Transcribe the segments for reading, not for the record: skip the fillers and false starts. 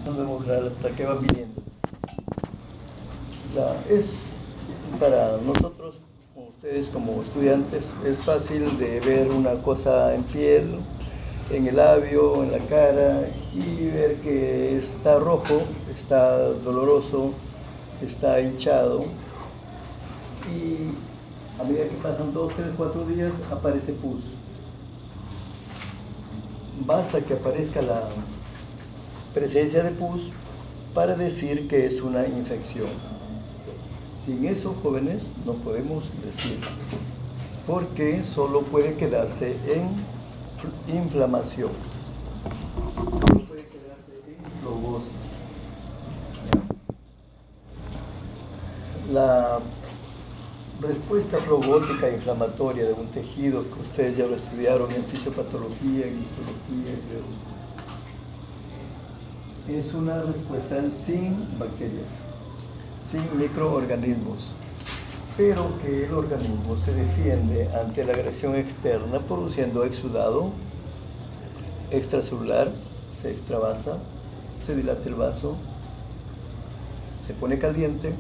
Nos vemos hasta que van viniendo. Es para nosotros, como ustedes como estudiantes, es fácil de ver una cosa en piel, en el labio, en la cara, y ver que está rojo, está doloroso, está hinchado, y a medida que pasan 2, 3, 4 días aparece pus. Basta que aparezca la presencia de pus para decir que es una infección. Sin eso, jóvenes, no podemos decir, porque solo puede quedarse en inflamación, solo puede quedarse en flogosis. La respuesta flogótica inflamatoria de un tejido, que ustedes ya lo estudiaron en fisiopatología, en histología, creo, es una respuesta sin bacterias, sin microorganismos, pero que el organismo se defiende ante la agresión externa produciendo exudado extracelular, se extravasa, se dilata el vaso, se pone caliente,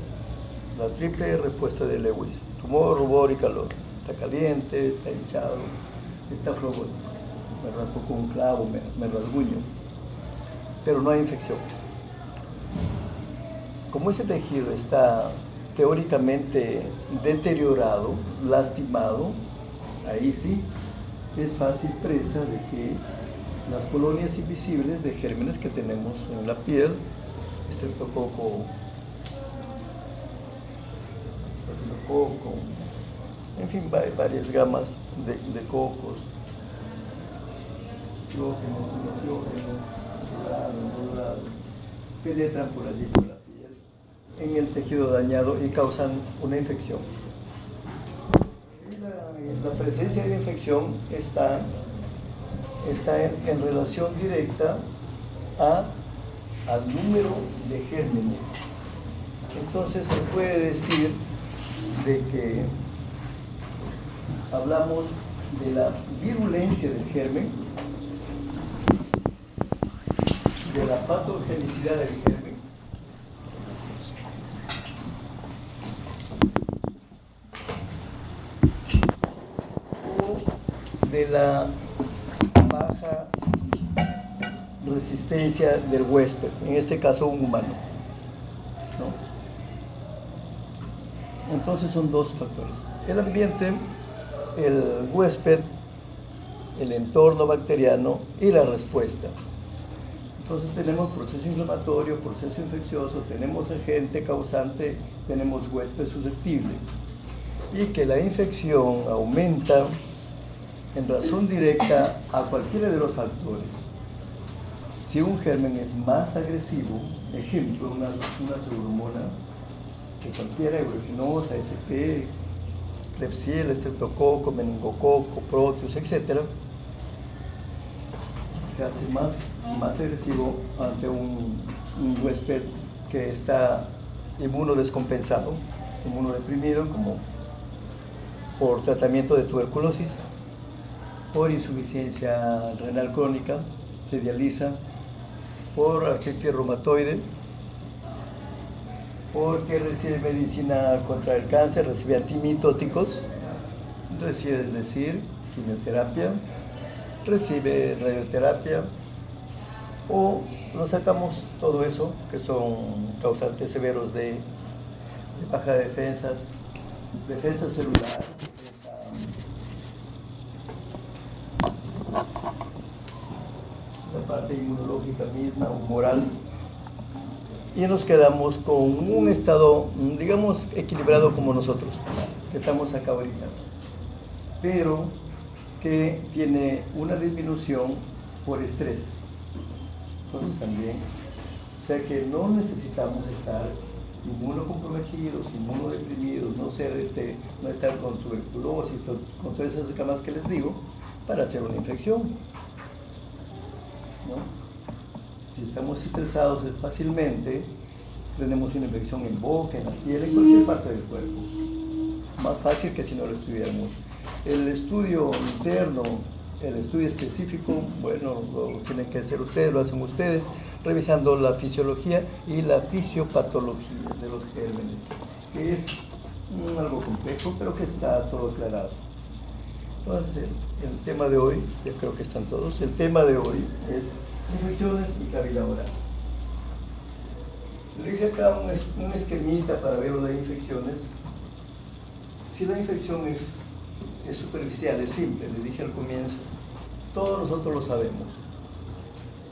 la triple respuesta de Lewis: tumor, rubor y calor. Está caliente, está hinchado, está flogótico. Me raspo con un clavo, me rasguño, pero no hay infección. Como ese tejido está teóricamente deteriorado, lastimado, ahí sí es fácil presa de que las colonias invisibles de gérmenes que tenemos en la piel, estreptococo, en fin, varias gamas de cocos, penetran por allí por la piel en el tejido dañado y causan una infección. La presencia de infección está en relación directa al número de gérmenes. Entonces se puede decir de que hablamos de la virulencia del germen, de la patogenicidad del germen, o de la baja resistencia del huésped, en este caso un humano, ¿no? Entonces son dos factores: el ambiente, el huésped, el entorno bacteriano y la respuesta. Entonces tenemos proceso inflamatorio, proceso infeccioso, tenemos agente causante, tenemos huésped susceptible. Y que la infección aumenta en razón directa a cualquiera de los factores. Si un germen es más agresivo, ejemplo, una pseudomonas, que cualquiera, aeruginosa, SP, Klebsiella, Streptococo, Meningococo, Proteus, etc., se hace más agresivo ante un huésped que está inmunodescompensado, inmunodeprimido, como por tratamiento de tuberculosis, por insuficiencia renal crónica, se dializa, por artritis reumatoide, porque recibe medicina contra el cáncer, recibe antimitóticos, recibe, es decir, quimioterapia, recibe radioterapia, o nos sacamos todo eso, que son causantes severos de baja defensa celular, la parte inmunológica misma, humoral, y nos quedamos con un estado, digamos, equilibrado como nosotros, que estamos acá ahorita, pero que tiene una disminución por estrés. Entonces también, o sea que no necesitamos estar inmunocomprometidos, inmunodeprimidos, no estar con tuberculosis, con todas esas camas que les digo, para hacer una infección, ¿no? Si estamos estresados fácilmente, tenemos una infección en boca, en la piel, en cualquier parte del cuerpo. Más fácil que si no lo estudiáramos. El estudio interno, el estudio específico, bueno, lo tienen que hacer ustedes, lo hacen ustedes, revisando la fisiología y la fisiopatología de los gérmenes, que es algo complejo, pero que está todo aclarado. Entonces, el tema de hoy, yo creo que están todos, el tema de hoy es infecciones y cavidad oral. Le hice acá un esquemita para ver las infecciones. Si la infección es superficial, es simple, le dije al comienzo, todos nosotros lo sabemos.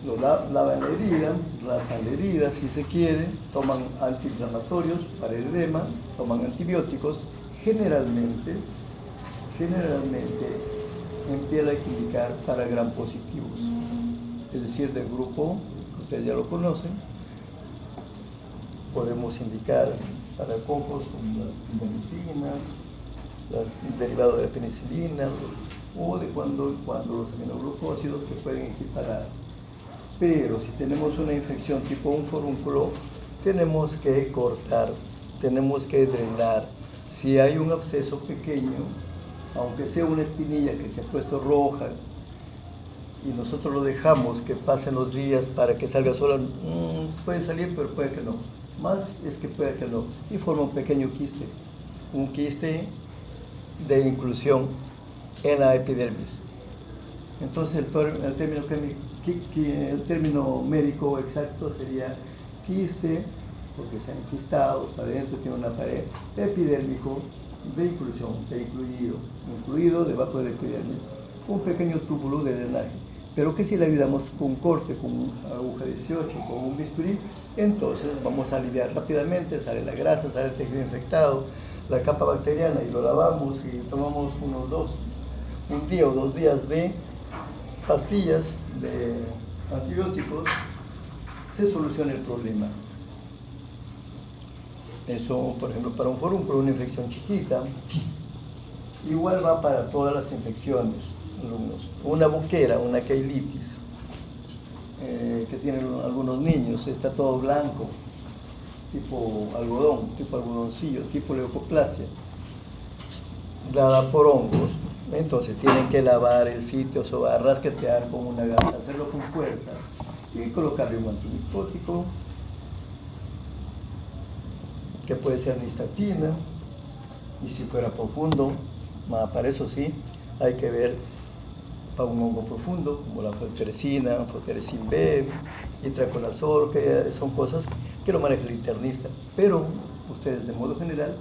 Lo lavan la herida, raspan la herida si se quiere, toman antiinflamatorios para el edema, toman antibióticos, generalmente empieza a indicar para gram positivos, es decir, del grupo, ustedes ya lo conocen, podemos indicar para cocos como las medicinas, los derivados de la penicilina, o de cuando los aminoglucósidos que pueden equiparar. Pero si tenemos una infección tipo un forúnculo, tenemos que cortar, tenemos que drenar. Si hay un absceso pequeño, aunque sea una espinilla que se ha puesto roja, y nosotros lo dejamos que pasen los días para que salga sola, puede salir, pero puede que no. Más es que puede que no. Y forma un pequeño quiste, un quiste de inclusión en la epidermis. Entonces el término médico exacto sería quiste, porque se ha enquistado, para adentro tiene una pared, epidérmico, de inclusión, incluido debajo de la epidermis, un pequeño túbulo de drenaje. Pero que si le ayudamos con un corte, con una aguja 18, con un bisturí, entonces vamos a aliviar rápidamente, sale la grasa, sale el tejido infectado, la capa bacteriana, y lo lavamos y tomamos un día o 2 días de pastillas de antibióticos, se soluciona el problema. Eso, por ejemplo, para un forúnculo, una infección chiquita, igual va para todas las infecciones, alumnos. Una boquera, una queilitis, que tienen algunos niños, está todo blanco, tipo algodoncillo, tipo leucoplasia, dada por hongos. Entonces tienen que lavar el sitio, rasquetear con una gasa, hacerlo con fuerza y colocarle un antimicótico, que puede ser nistatina, y si fuera profundo, para eso sí, hay que ver para un hongo profundo, como la fosferesina, fosferesin B, itraconazol, que son cosas que lo maneja el internista. Pero ustedes, de modo general,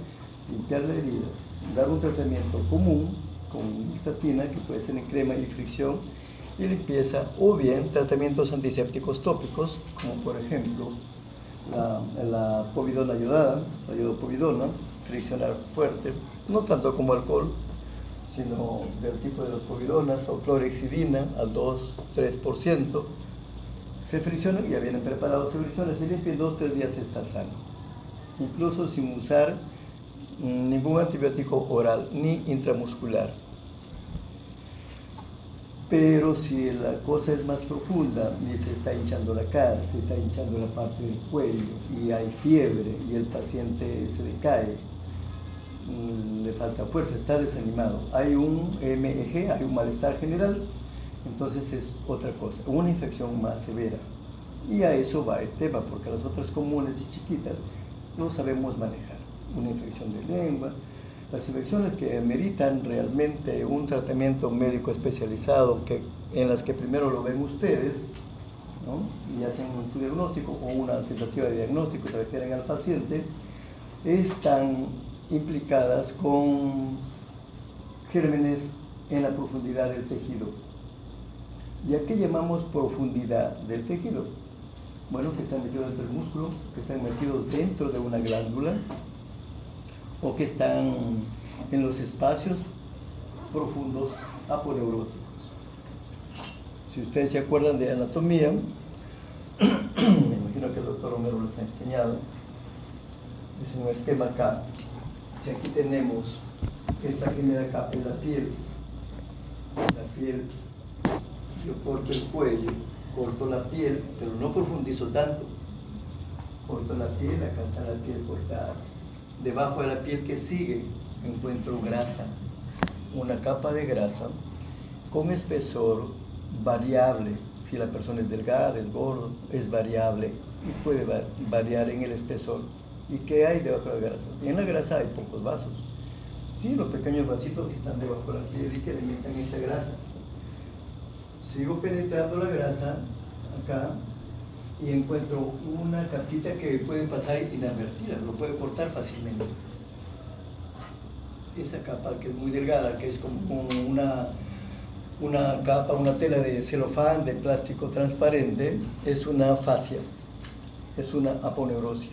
limpiar la herida, dar un tratamiento común con nistatina, que puede ser en crema y fricción, y limpieza, o bien tratamientos antisépticos tópicos, como por ejemplo la povidona ayudada, la iodopovidona, friccionar fuerte, no tanto como alcohol, sino del tipo de las povidonas, o clorhexidina al 2-3%, se friccionan, ya vienen preparados, se friccionan, se limpian, 2-3 días está sano, incluso sin usar ningún antibiótico oral ni intramuscular. Pero si la cosa es más profunda y se está hinchando la cara, se está hinchando la parte del cuello y hay fiebre y el paciente se decae, le falta fuerza, está desanimado, hay un MEG, hay un malestar general, entonces es otra cosa, una infección más severa. Y a eso va el tema, porque las otras comunes y chiquitas no sabemos manejar. Una infección de lengua, las infecciones que meritan realmente un tratamiento médico especializado, en las que primero lo ven ustedes, ¿no? Y hacen un diagnóstico o una tentativa de diagnóstico, se refieren al paciente, están implicadas con gérmenes en la profundidad del tejido. ¿Y a qué llamamos profundidad del tejido? Bueno, que están metidos dentro del músculo, que están metidos dentro de una glándula, o que están en los espacios profundos aponeuróticos. Si ustedes se acuerdan de anatomía, me imagino que el doctor Romero les ha enseñado, es un esquema acá. Si aquí tenemos esta primera capa es la piel, yo corto el cuello, corto la piel, pero no profundizo tanto, corto la piel, acá está la piel cortada. Debajo de la piel que sigue encuentro grasa, una capa de grasa con espesor variable, si la persona es delgada, es gordo, es variable y puede variar en el espesor. ¿Y qué hay debajo de la grasa? En la grasa hay pocos vasos. Sí, los pequeños vasitos que están debajo de la piel y que limitan esa grasa. Sigo penetrando la grasa acá y encuentro una capita que puede pasar inadvertida, lo puede cortar fácilmente. Esa capa que es muy delgada, que es como una capa, una tela de celofán, de plástico transparente, es una fascia, es una aponeurosis.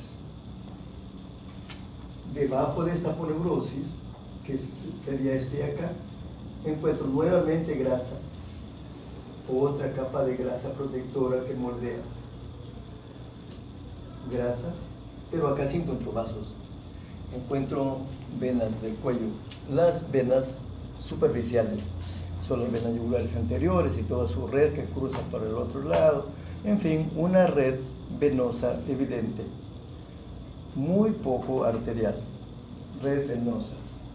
Debajo de esta aponeurosis, que sería este de acá, encuentro nuevamente grasa, otra capa de grasa protectora que moldea. Grasa, pero acá sí encuentro vasos. Encuentro venas del cuello. Las venas superficiales son las venas yugulares anteriores y toda su red que cruza por el otro lado. En fin, una red venosa evidente. Muy poco arterial. Red venosa.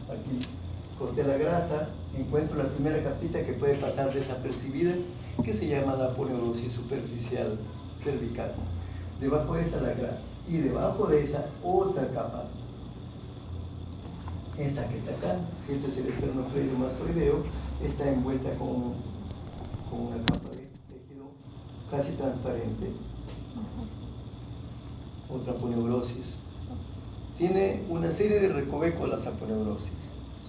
Aquí corté la grasa, encuentro la primera capita que puede pasar desapercibida, que se llama la aponeurosis superficial cervical. Debajo de esa la grasa y debajo de esa otra capa. Esta que está acá, este es el esternocleidomastoideo, está envuelta con una capa de tejido casi transparente. Otra aponeurosis. Tiene una serie de recovecos las aponeurosis.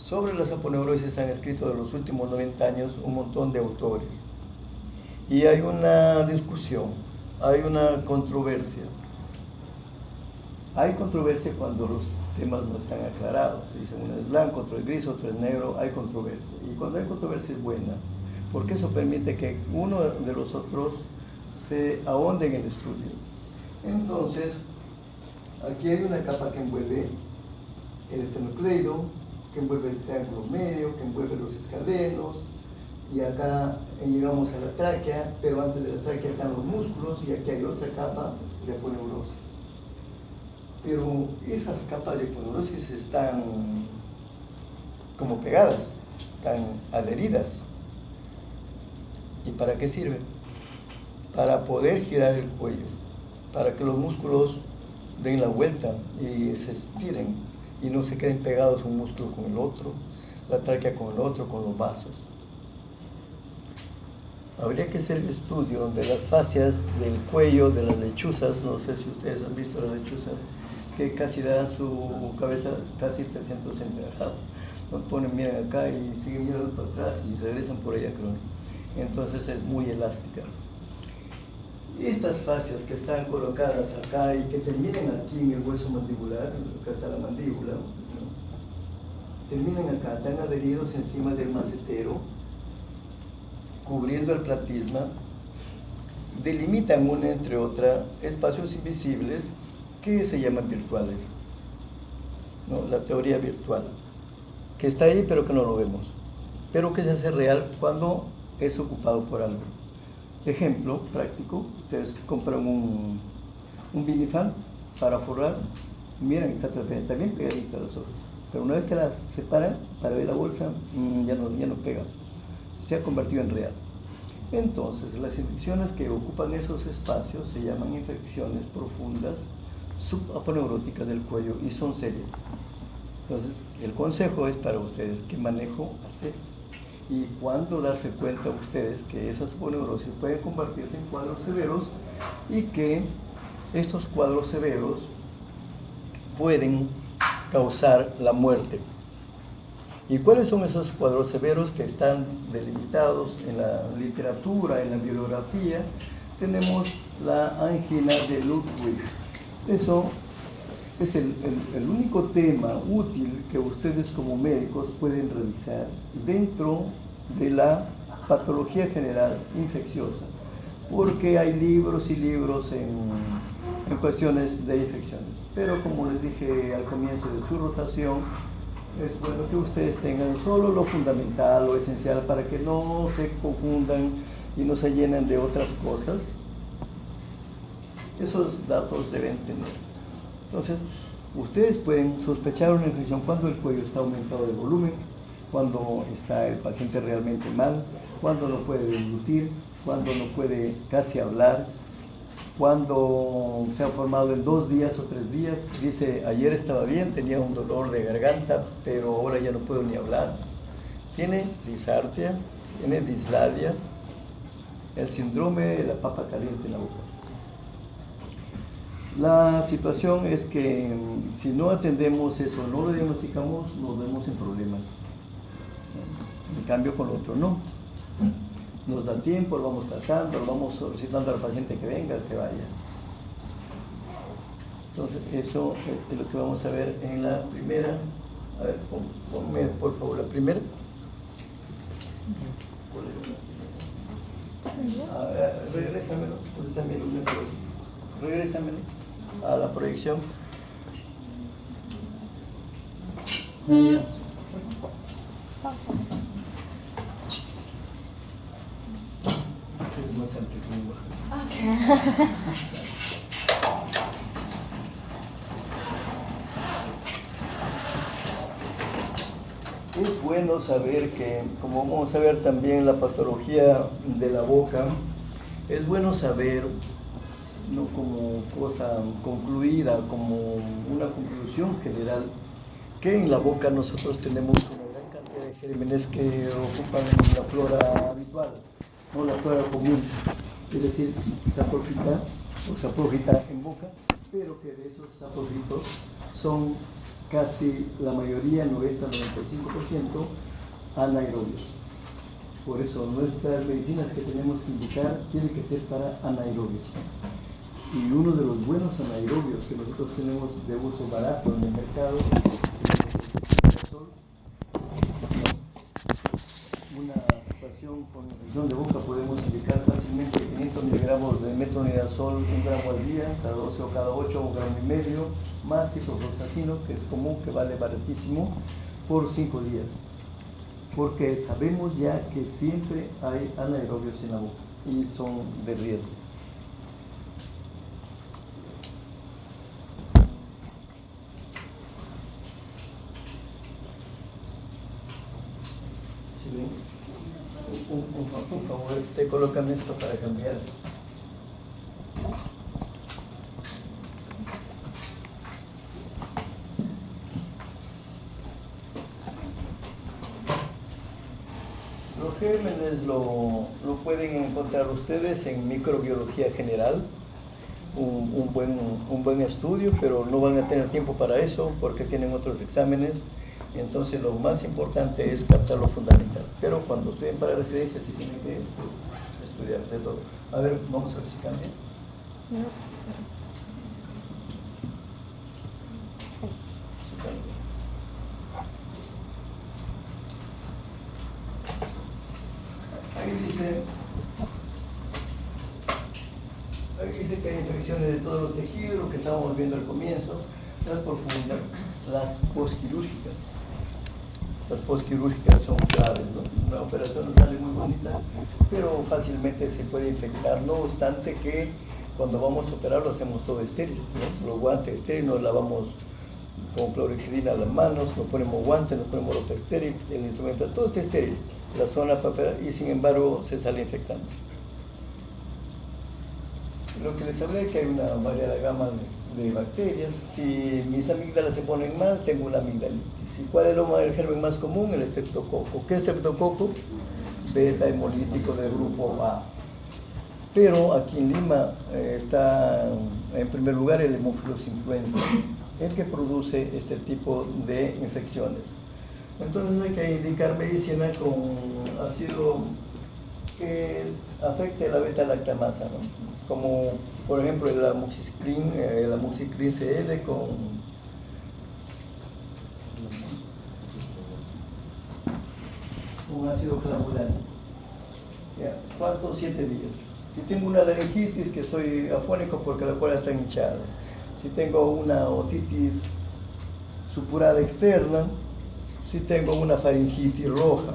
Sobre las aponeurosis han escrito de los últimos 90 años un montón de autores. Y hay una discusión, hay una controversia. Hay controversia cuando los temas no están aclarados. Dicen uno es blanco, otro es gris, otro es negro, hay controversia. Y cuando hay controversia es buena, porque eso permite que uno de los otros se ahonde en el estudio. Entonces, aquí hay una capa que envuelve el esternocleido, que envuelve el triángulo medio, que envuelve los escadenos, y acá llegamos a la tráquea, pero antes de la tráquea están los músculos, y aquí hay otra capa de aponeurosis. Pero esas capas de aponeurosis están como pegadas, están adheridas. ¿Y para qué sirven? Para poder girar el cuello, para que los músculos den la vuelta y se estiren y no se queden pegados un músculo con el otro, la tráquea con el otro, con los vasos. Habría que hacer el estudio de las fascias del cuello de las lechuzas, no sé si ustedes han visto las lechuzas, que casi dan su cabeza casi 300 centímetros. Nos ponen, miran acá y siguen mirando para atrás y regresan por allá, creo. Entonces es muy elástica. Estas fascias que están colocadas acá y que terminan aquí en el hueso mandibular, acá está la mandíbula, ¿no? Terminan acá, están adheridos encima del macetero, cubriendo el platisma, delimitan una entre otra espacios invisibles que se llaman virtuales, ¿no? La teoría virtual, que está ahí pero que no lo vemos, pero que se hace real cuando es ocupado por algo. Ejemplo práctico, ustedes compran un Vinifan para forrar, miran, está bien pegadita las hojas, pero una vez que la separan para ver la bolsa, ya no pega, se ha convertido en real. Entonces, las infecciones que ocupan esos espacios se llaman infecciones profundas subaponeuróticas del cuello y son serias. Entonces, el consejo es para ustedes qué manejo hacer y cuándo darse cuenta ustedes que esas aponeurosis pueden convertirse en cuadros severos y que estos cuadros severos pueden causar la muerte. ¿Y cuáles son esos cuadros severos que están delimitados en la literatura, en la bibliografía? Tenemos la angina de Ludwig. Eso es el único tema útil que ustedes como médicos pueden revisar dentro de la patología general infecciosa, porque hay libros y libros en cuestiones de infecciones. Pero como les dije al comienzo de su rotación, es bueno que ustedes tengan solo lo fundamental, lo esencial, para que no se confundan y no se llenen de otras cosas. Esos datos deben tener. Entonces, ustedes pueden sospechar una infección cuando el cuello está aumentado de volumen, cuando está el paciente realmente mal, cuando no puede deglutir, cuando no puede casi hablar, cuando se ha formado en 2 días o 3 días, dice, ayer estaba bien, tenía un dolor de garganta, pero ahora ya no puedo ni hablar. Tiene disartria, tiene dislalia, el síndrome de la papa caliente en la boca. La situación es que si no atendemos eso, no lo diagnosticamos, nos vemos en problemas. En cambio con lo otro no. Nos da tiempo, lo vamos tratando, lo vamos solicitando al paciente que venga, que vaya. Entonces eso es lo que vamos a ver en la primera. A ver, ponme por favor la primera. Regrésamelo, también regrésamelo a la proyección. Es bueno saber que, como vamos a ver también la patología de la boca, es bueno saber, no como cosa concluida, como una conclusión general, que en la boca nosotros tenemos una gran cantidad de gérmenes que ocupan la flora habitual, no la flora común, es decir, saprófita o saprófita en boca, pero que de esos saprófitos son casi la mayoría, 90-95%, anaerobios. Por eso nuestras medicinas que tenemos que indicar tienen que ser para anaerobios. Y uno de los buenos anaerobios que nosotros tenemos de uso barato en el mercado es una situación con infección de boca. Podemos indicar fácilmente 500 miligramos de metronidazol, 1 gramo al día, cada 12 o cada 8, 1,5 gramos, más ciprofloxacino, que es común, que vale baratísimo, por 5 días. Porque sabemos ya que siempre hay anaerobios en la boca y son de riesgo. ¿Sí ven? Un favor, te colocan esto para cambiar. Los gérmenes lo pueden encontrar ustedes en microbiología general, un buen estudio, pero no van a tener tiempo para eso porque tienen otros exámenes. Entonces lo más importante es captar lo fundamental. Pero cuando estén para residencia sí tienen que estudiar de todo. A ver, vamos a ver si cambia. Ahí dice que hay infecciones de todos los tejidos, lo que estábamos viendo al comienzo, las profundas, las postquirúrgicas. Las postquirúrgicas son claves, ¿no? Una operación no sale muy bonita, pero fácilmente se puede infectar, no obstante que cuando vamos a operar lo hacemos todo estéril, ¿no? Los guantes estériles, nos lavamos con clorhexidina las manos, nos ponemos guantes, nos ponemos ropa estéril, el instrumento, todo está estéril, la zona para operar, y sin embargo se sale infectando. Lo que les hablé es que hay una variada gama de bacterias. Si mis amígdalas se ponen mal, tengo una amigdalitis. ¿Y cuál es el germen más común? El estreptococo. ¿Qué es estreptococo? Beta hemolítico del grupo A. Pero aquí en Lima está en primer lugar el Haemophilus influenza, el que produce este tipo de infecciones. Entonces hay que indicar medicina con ácido que afecte la beta-lactamasa, ¿no? Como por ejemplo el amoxicilin CL con un ácido clavulano. ¿Cuánto? 7 días. Si tengo una laringitis, que estoy afónico porque la cola está hinchada. Si tengo una otitis supurada externa, si tengo una faringitis roja,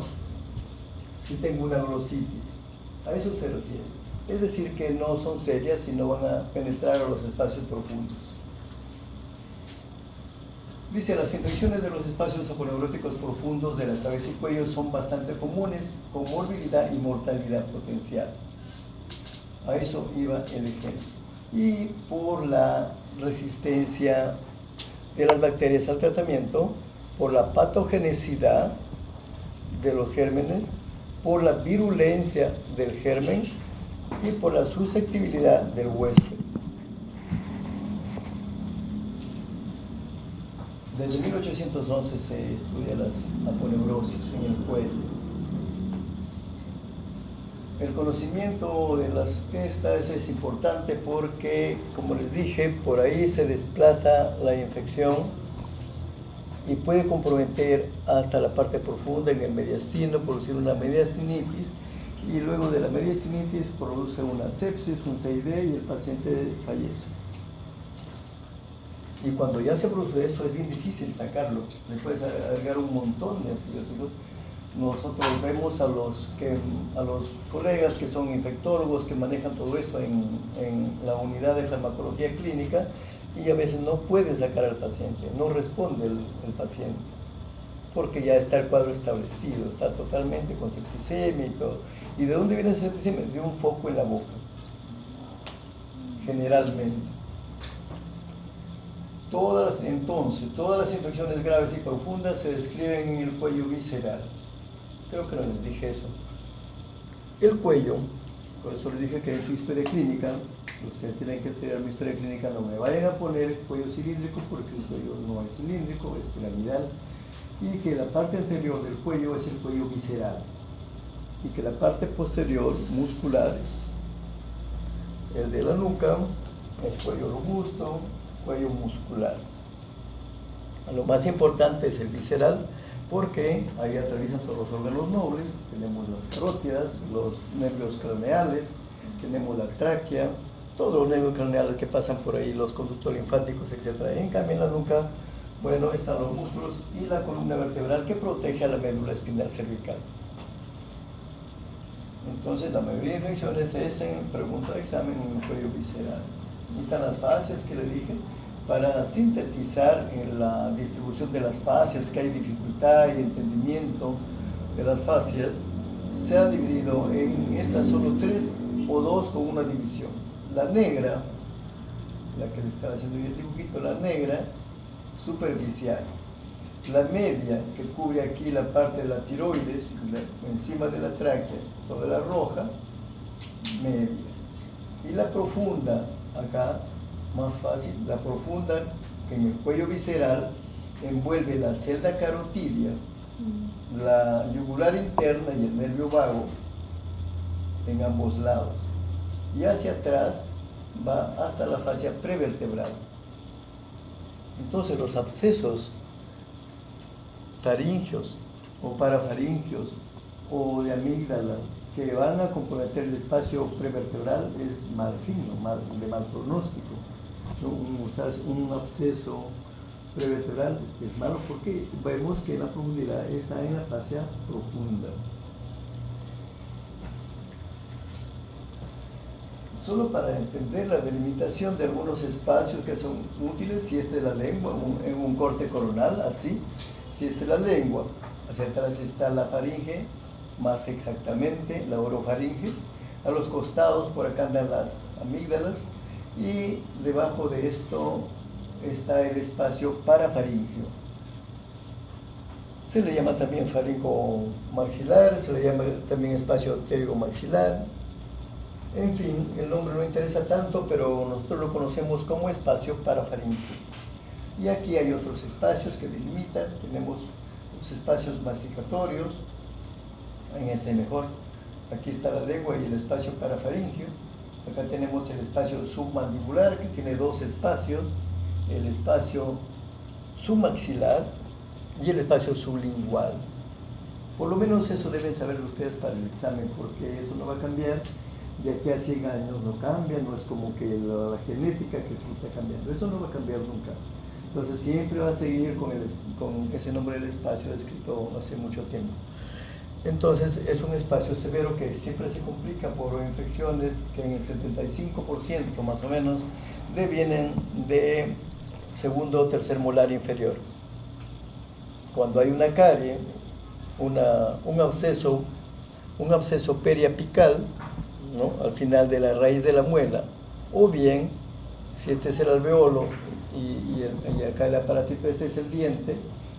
si tengo una glositis, a eso se refiere. Es decir, que no son serias y no van a penetrar a los espacios profundos. Dice, las infecciones de los espacios aponeuróticos profundos de la cabeza y cuello son bastante comunes, con morbilidad y mortalidad potencial. A eso iba el ejemplo. Y por la resistencia de las bacterias al tratamiento, por la patogenicidad de los gérmenes, por la virulencia del germen y por la susceptibilidad del huésped. Desde 1811 se estudia la aponeurosis en el cuello. El conocimiento de las estas es importante porque, como les dije, por ahí se desplaza la infección y puede comprometer hasta la parte profunda en el mediastino, producir una mediastinitis, y luego de la mediastinitis produce una sepsis, un CID y el paciente fallece. Y cuando ya se produce eso es bien difícil sacarlo, le puedes agregar un montón de antibióticos. Nosotros vemos a los colegas que son infectólogos, que manejan todo esto en la unidad de farmacología clínica, y a veces no pueden sacar al paciente, no responde el paciente, porque ya está el cuadro establecido, está totalmente con septicemia y todo. ¿Y de dónde viene ese septicemia? De un foco en la boca, generalmente. Entonces, todas las infecciones graves y profundas se describen en el cuello visceral. Creo que no les dije eso. El cuello, por eso les dije que en su historia clínica, ustedes tienen que estudiar mi historia clínica, no me vayan a poner el cuello cilíndrico porque el cuello no es cilíndrico, es piramidal, y que la parte anterior del cuello es el cuello visceral, y que la parte posterior, muscular, el de la nuca, es cuello robusto, cuello muscular. Lo más importante es el visceral, porque ahí atraviesan todos los órganos nobles, tenemos las carótidas, los nervios craneales, tenemos la tráquea, todos los nervios craneales que pasan por ahí, los conductos linfáticos, etc. En cambio, en la nuca, bueno, están los músculos y la columna vertebral que protege a la médula espinal cervical. Entonces, la mayoría de infecciones es en pregunta de examen en el cuello visceral. Y están las fascias que le dije. Para sintetizar en la distribución de las fascias, que hay dificultad y entendimiento de las fascias, se ha dividido en estas solo 3 o 2 con una división. La negra, la que le estaba haciendo yo el dibujito, la negra, superficial. La media, que cubre aquí la parte de la tiroides, encima de la tráquea, toda la roja, media. Y la profunda, acá, más fácil, la profunda, que en el cuello visceral envuelve la celda carotidia, la yugular interna y el nervio vago en ambos lados. Y hacia atrás va hasta la fascia prevertebral. Entonces los abscesos faringios o parafaringios o de amígdala que van a comprometer el espacio prevertebral es mal signo, de mal pronóstico. Un absceso prevertebral es malo porque vemos que la profundidad está en la fascia profunda. Solo para entender la delimitación de algunos espacios que son útiles, si esta es la lengua, en un corte coronal, así, si esta es la lengua, hacia atrás está la faringe, más exactamente la orofaringe, a los costados por acá andan las amígdalas, y debajo de esto está el espacio parafaringio. Se le llama también faringo maxilar, se le llama también espacio pterigomaxilar. En fin, el nombre no interesa tanto, pero nosotros lo conocemos como espacio parafaringio. Y aquí hay otros espacios que delimitan, tenemos los espacios masticatorios, en este mejor, aquí está la lengua y el espacio parafaringio. Acá tenemos el espacio submandibular, que tiene 2 espacios, el espacio submaxilar y el espacio sublingual. Por lo menos eso deben saber ustedes para el examen, porque eso no va a cambiar. De aquí a 100 años no cambia, no es como que la genética que se está cambiando, eso no va a cambiar nunca. Entonces siempre va a seguir con ese nombre del espacio escrito hace mucho tiempo. Entonces es un espacio severo que siempre se complica por infecciones que en el 75% más o menos devienen de segundo o tercer molar inferior. Cuando hay una carie, un absceso periapical, ¿no?, al final de la raíz de la muela, o bien, si este es el alveolo y acá el aparatito este es el diente,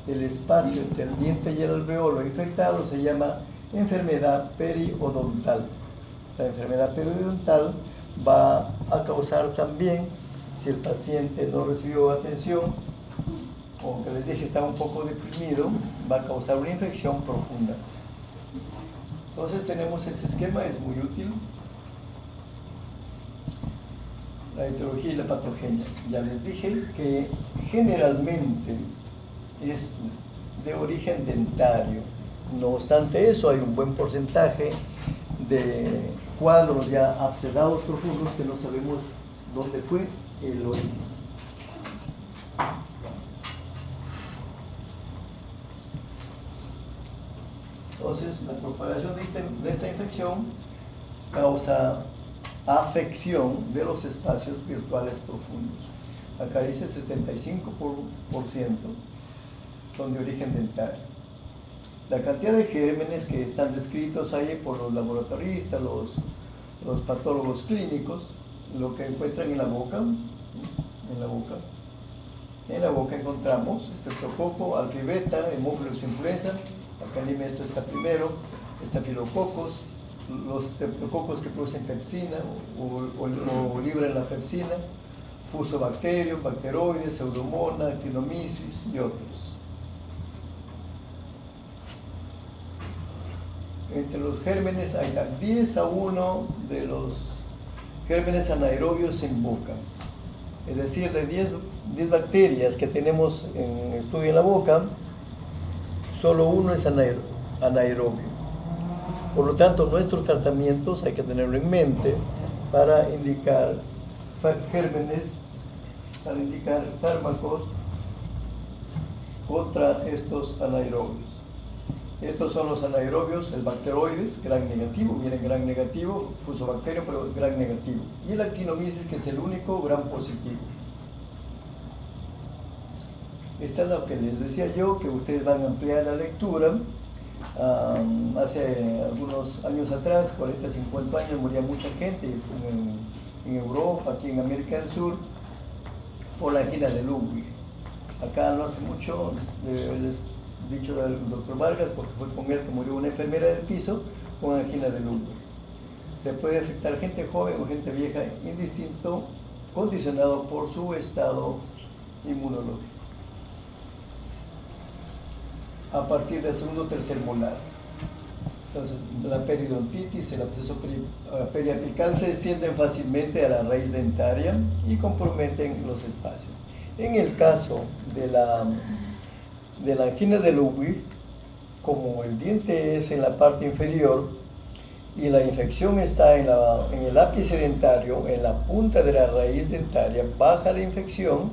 el espacio entre el diente y el alveolo infectado se llama enfermedad periodontal. La enfermedad periodontal va a causar también, si el paciente no recibió atención, o que les dije está un poco deprimido, va a causar una infección profunda. Entonces tenemos este esquema, es muy útil. La etiología y la patogenia. Ya les dije que generalmente es de origen dentario. No obstante eso, hay un buen porcentaje de cuadros ya abscesados profundos que no sabemos dónde fue el origen. Entonces, la propagación de esta infección causa afección de los espacios virtuales profundos. Acá dice 75% son de origen dentario. La cantidad de gérmenes que están descritos ahí por los laboratoristas, los patólogos clínicos, lo que encuentran en la boca, encontramos estreptococo, alfibeta, hemófilos influenza, acá en esto está primero, estafilococos, los estreptococos que producen pepsina o libran la pepsina, fusobacterium, bacteroides, pseudomonas, actinomyces y otros. Entre los gérmenes hay 10-1 de los gérmenes anaerobios en boca. Es decir, de 10 bacterias que tenemos en estudio en la boca, solo uno es anaerobio. Por lo tanto, nuestros tratamientos hay que tenerlo en mente para indicar gérmenes, para indicar fármacos contra estos anaerobios. Estos son los anaerobios, el bacteroides, gran negativo, viene gran negativo, fusobacterium, pero gran negativo. Y el actinomyces, que es el único gran positivo. Esta es lo que les decía yo, que ustedes van a ampliar la lectura. Hace algunos años atrás, 40, 50 años, moría mucha gente en Europa, aquí en América del Sur, por la angina de Ludwig. Acá no hace mucho, dicho del doctor Vargas, porque fue con él que murió una enfermera del piso con angina de Ludwig. Se puede afectar gente joven o gente vieja, indistinto, condicionado por su estado inmunológico. A partir del segundo o tercer molar. Entonces, la periodontitis, el absceso periapical se extienden fácilmente a la raíz dentaria y comprometen los espacios. En el caso de la angina de Ludwig, como el diente es en la parte inferior y la infección está en el ápice dentario, en la punta de la raíz dentaria, baja la infección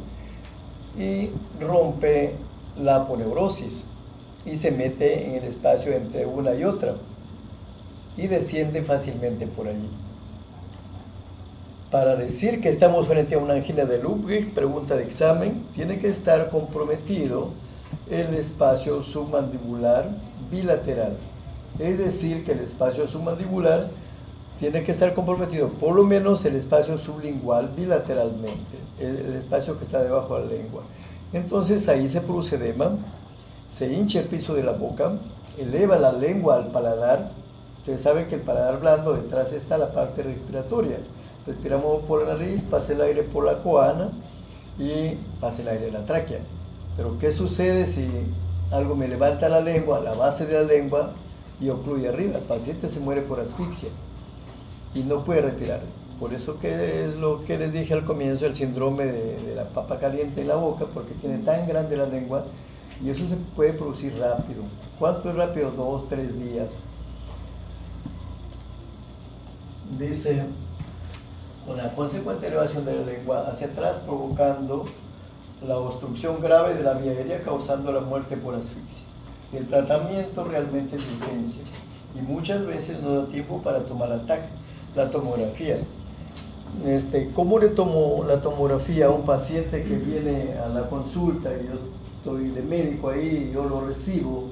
y rompe la aponeurosis y se mete en el espacio entre una y otra y desciende fácilmente por allí. Para decir que estamos frente a una angina de Ludwig, pregunta de examen, tiene que estar comprometido el espacio submandibular bilateral. Es decir, que el espacio submandibular tiene que estar comprometido, por lo menos el espacio sublingual bilateralmente, el espacio que está debajo de la lengua. Entonces ahí se produce edema, se hincha el piso de la boca, eleva la lengua al paladar. Ustedes saben que el paladar blando, detrás está la parte respiratoria. Respiramos por la nariz, pasa el aire por la coana y pasa el aire de la tráquea. Pero ¿qué sucede si algo me levanta la lengua, la base de la lengua, y ocluye arriba? El paciente se muere por asfixia y no puede respirar. Por eso que es lo que les dije al comienzo, el síndrome de la papa caliente en la boca, porque tiene tan grande la lengua. Y eso se puede producir rápido. ¿Cuánto es rápido? 2, 3 días. Dice, con la consecuente elevación de la lengua hacia atrás, provocando la obstrucción grave de la vía aérea, causando la muerte por asfixia. El tratamiento realmente es de urgencia y muchas veces no da tiempo para tomar la tomografía. ¿Cómo le tomo la tomografía a un paciente que viene a la consulta y yo estoy de médico ahí, yo lo recibo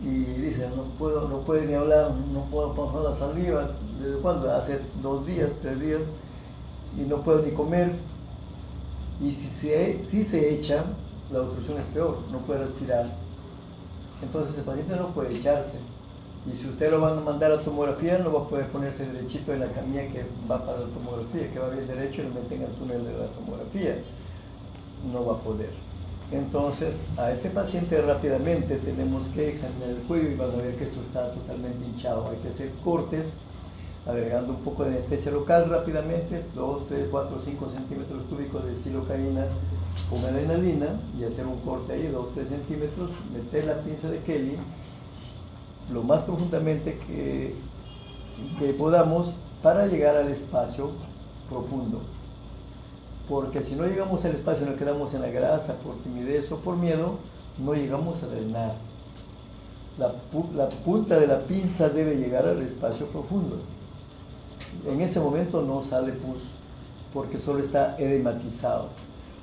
y dice, no puede ni hablar, no puedo pasar la saliva, ¿Desde cuándo? Hace 2 días, 3 días, y no puedo ni comer. Y si se echa, la obstrucción es peor, no puede respirar. Entonces el paciente no puede echarse. Y si usted lo van a mandar a tomografía, no va a poder ponerse derechito en la camilla que va para la tomografía, que va bien derecho y lo meten al túnel de la tomografía. No va a poder. Entonces, a ese paciente rápidamente tenemos que examinar el cuello y van a ver que esto está totalmente hinchado. Hay que hacer cortes, agregando un poco de anestesia local rápidamente, 2, 3, 4, 5 centímetros cúbicos de silocaína con adrenalina y hacer un corte ahí, 2, 3 centímetros, meter la pinza de Kelly lo más profundamente que podamos para llegar al espacio profundo. Porque si no llegamos al espacio, nos quedamos en la grasa por timidez o por miedo, no llegamos a drenar. La punta de la pinza debe llegar al espacio profundo. En ese momento no sale pus, porque solo está edematizado,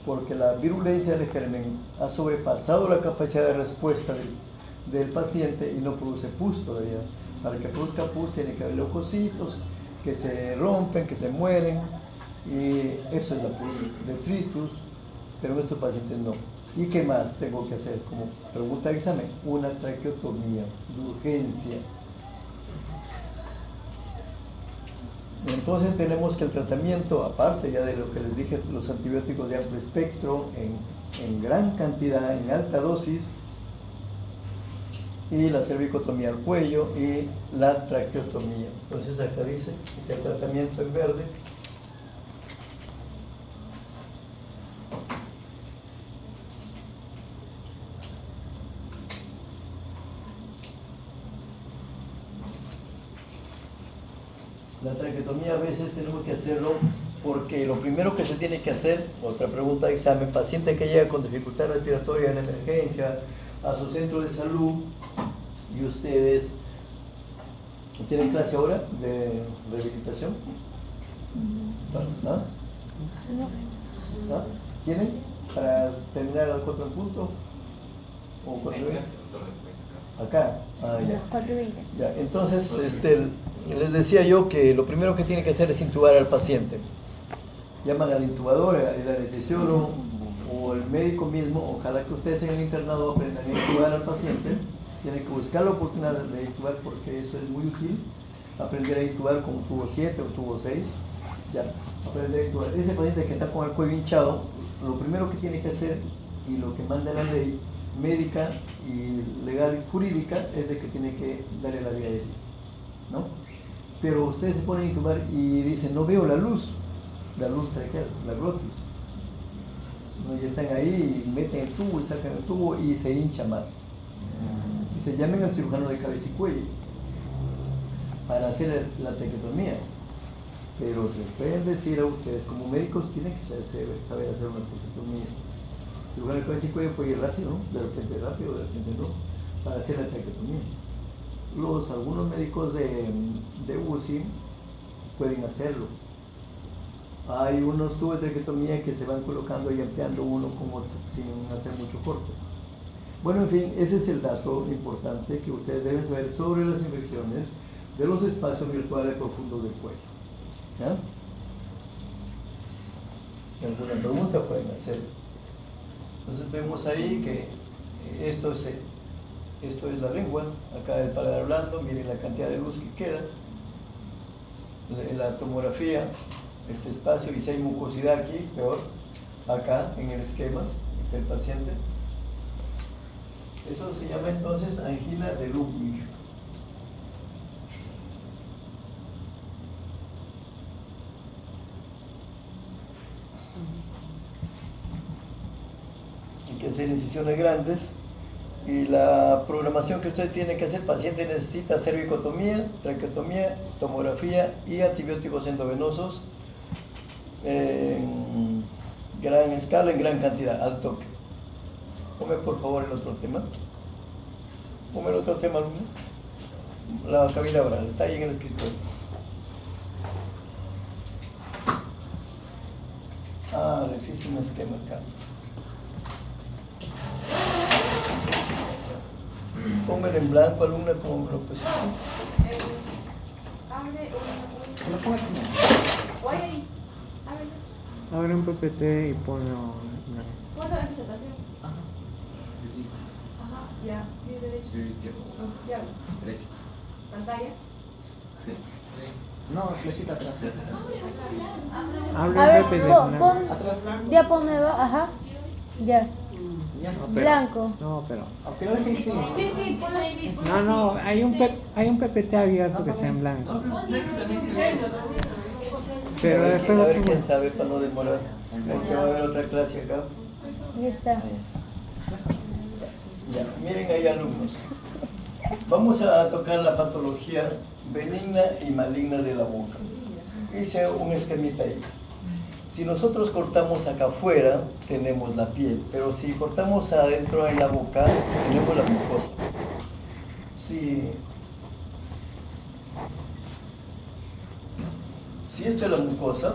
porque la virulencia del germen ha sobrepasado la capacidad de respuesta del paciente y no produce pus todavía. Para que produzca pus tiene que haber leucocitos que se rompen, que se mueren, y eso es la pus, detritus, pero en estos pacientes no. ¿Y qué más tengo que hacer? Como pregunta de examen, una traqueotomía de urgencia. Entonces tenemos que el tratamiento, aparte ya de lo que les dije, los antibióticos de amplio espectro, en gran cantidad, en alta dosis, y la cervicotomía al cuello y la traqueotomía. Entonces acá dice que el tratamiento en verde la traqueotomía a veces tenemos que hacerlo porque lo primero que se tiene que hacer, otra pregunta de examen, paciente que llega con dificultad respiratoria en emergencia a su centro de salud y ustedes tienen clase ahora de rehabilitación. ¿Ah? ¿Ah? ¿Tienen? Para terminar a las 4 en punto o 4:20. Acá, ya. 4:20. Ya, entonces, les decía yo que lo primero que tiene que hacer es intubar al paciente. Llaman al intubador, el anestesiólogo o el médico mismo. Ojalá que ustedes en el internado aprendan a intubar al paciente. Tienen que buscar la oportunidad de intubar porque eso es muy útil. Aprender a intubar con un tubo 7 o tubo 6. Ya, aprender a intubar. Ese paciente que está con el cuello hinchado, lo primero que tiene que hacer y lo que manda la ley médica y legal y jurídica es de que tiene que darle la vía aérea, ¿no? Pero ustedes se ponen a intubar y dicen, no veo la luz traqueal, la glotis, ¿no? Y están ahí y meten el tubo y sacan el tubo y se hincha más. Y se llamen al cirujano de cabeza y cuello para hacer la traqueotomía. Pero les pueden decir a ustedes, como médicos tienen que saber hacer una traqueotomía. El cirujano de cabeza y cuello puede ir rápido, ¿no? De repente rápido, de repente no, para hacer la traqueotomía. Algunos médicos de UCI pueden hacerlo. Hay unos tubos de traqueotomía que se van colocando y ampliando uno con otro sin hacer mucho corte. Bueno, en fin, ese es el dato importante que ustedes deben saber sobre las infecciones de los espacios virtuales profundos del cuello. ¿Ya? ¿Alguna pregunta pueden hacer? Entonces vemos ahí que esto es la lengua, acá el paladar blando, miren la cantidad de luz que queda, la tomografía, este espacio, y si hay mucosidad aquí, peor, acá en el esquema del paciente. Eso se llama entonces angina de Ludwig. Hay que hacer incisiones grandes. Y la programación que usted tiene que hacer, el paciente necesita cervicotomía, traqueotomía, tomografía y antibióticos endovenosos en gran escala, en gran cantidad, al toque. Ponme por favor el otro tema. Ponme el otro tema, alumno. La cavidad oral, está ahí en el escritorio. Les hice un esquema acá. Póngale en blanco, alumna, como me lo pusiste. Abre Abre un PPT y ponlo. Ponlo en presentación. Ajá, ya, sí, derecho. Ya, derecho. ¿Pantalla? Sí. No, flechita atrás. Abre A ver, un PPT. pon diapo nueva, ajá. Ya. Blanco. No, pero. Aunque no dejen sin. Sí, sí, ponlo ahí. No, hay un PPT abierto que está en blanco. Pero a después ver hacemos. quién sabe para no demorar. Porque va a haber otra clase acá. Ahí está. Ya, miren ahí alumnos. Vamos a tocar la patología benigna y maligna de la boca. Hice un esquemita ahí. Si nosotros cortamos acá afuera, tenemos la piel, pero si cortamos adentro en la boca, tenemos la mucosa. Si esto es la mucosa,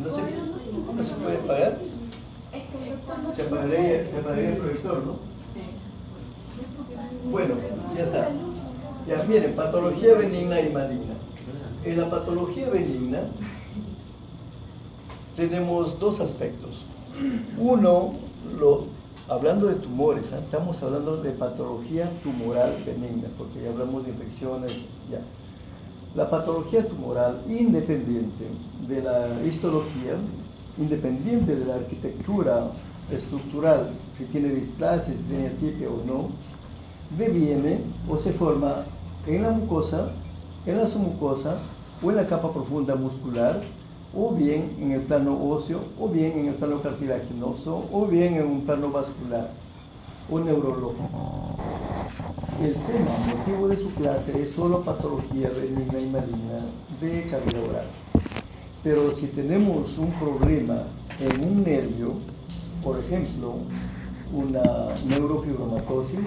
no se puede apagar. Se apagaría el proyector, ¿no? Bueno, ya está. Ya, miren, patología benigna y maligna. En la patología benigna tenemos dos aspectos. Uno, hablando de tumores, ¿eh? Estamos hablando de patología tumoral benigna, porque ya hablamos de infecciones, ya. La patología tumoral, independiente de la histología, independiente de la arquitectura estructural, si tiene displasia, si tiene atipia o no, deviene o se forma en la mucosa, en la submucosa o en la capa profunda muscular, o bien en el plano óseo, o bien en el plano cartilaginoso, o bien en un plano vascular o neurológico. El tema, motivo de su clase, es solo patología benigna y maligna de cavidad oral. Pero si tenemos un problema en un nervio, por ejemplo, una neurofibromatosis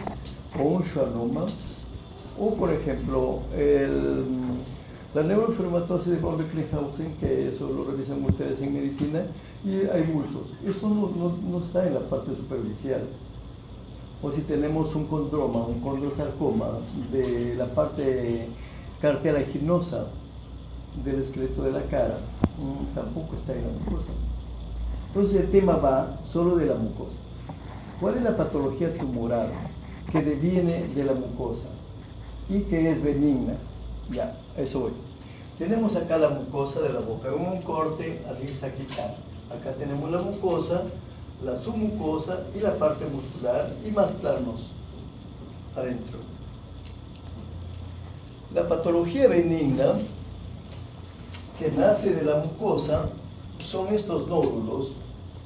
o un schwannoma, o por ejemplo, la neurofibromatosis de von Recklinghausen, que eso lo revisan ustedes en medicina, y hay bultos. Eso no está en la parte superficial. O si tenemos un condroma, un condrosarcoma de la parte cartilaginosa del esqueleto de la cara, tampoco está en la mucosa. Entonces el tema va solo de la mucosa. ¿Cuál es la patología tumoral que deviene de la mucosa y que es benigna? Ya, eso voy. Tenemos acá la mucosa de la boca, un corte así sagital. Acá tenemos la mucosa, la submucosa y la parte muscular y más planos adentro. La patología benigna que nace de la mucosa son estos nódulos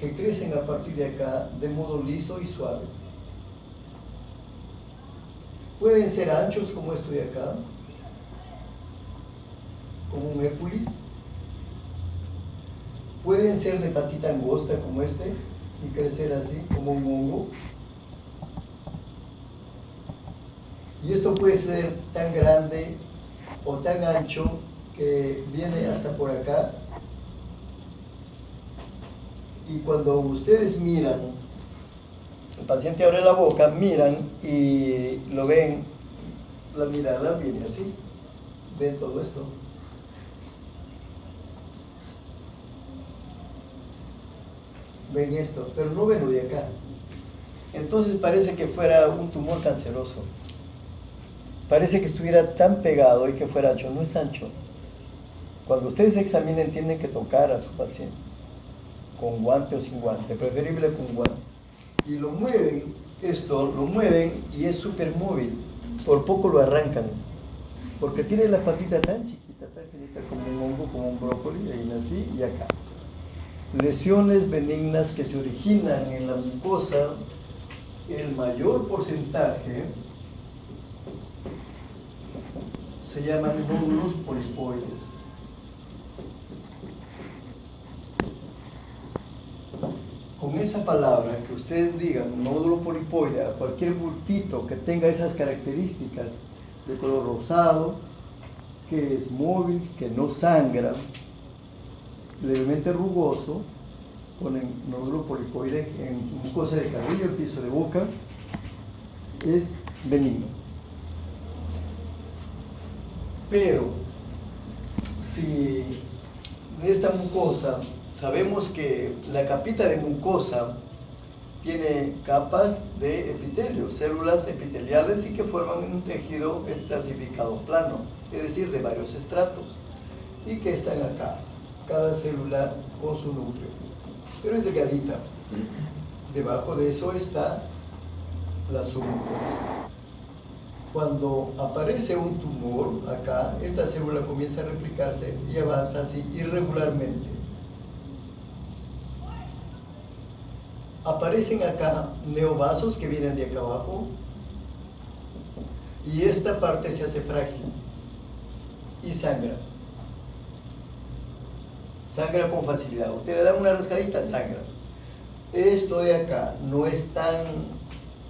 que crecen a partir de acá de modo liso y suave. Pueden ser anchos como esto de acá, como un épulis. Pueden ser de patita angosta como este y crecer así como un hongo. Y esto puede ser tan grande o tan ancho que viene hasta por acá. Y cuando ustedes miran, el paciente abre la boca, miran y lo ven, la mirada viene así, ven todo esto. Ven esto, pero no ven lo de acá. Entonces parece que fuera un tumor canceroso. Parece que estuviera tan pegado y que fuera ancho. No es ancho. Cuando ustedes examinen tienen que tocar a su paciente, con guante o sin guante, preferible con guante. Y lo mueven, esto lo mueven y es súper móvil. Por poco lo arrancan, porque tiene la patita tan chiquita como un hongo, como un brócoli, ahí así y acá. Lesiones benignas que se originan en la mucosa, el mayor porcentaje se llaman nódulos polipoides. Con esa palabra, que ustedes digan nódulo polipoide a cualquier bultito que tenga esas características de color rosado, que es móvil, que no sangra, levemente rugoso, ponen nódulo polipoide en mucosa de carrillo, el piso de boca, es benigno. Pero si de esta mucosa sabemos que la capita de mucosa tiene capas de epitelio, células epiteliales y que forman un tejido estratificado plano, es decir, de varios estratos, y que están acá, cada célula con su núcleo, pero es delgadita. Debajo de eso está la submucosa. Cuando aparece un tumor acá, esta célula comienza a replicarse y avanza así irregularmente. Aparecen acá neovasos que vienen de acá abajo y esta parte se hace frágil y sangra. Sangra con facilidad. Usted le da una rascadita, sangra. Esto de acá no es tan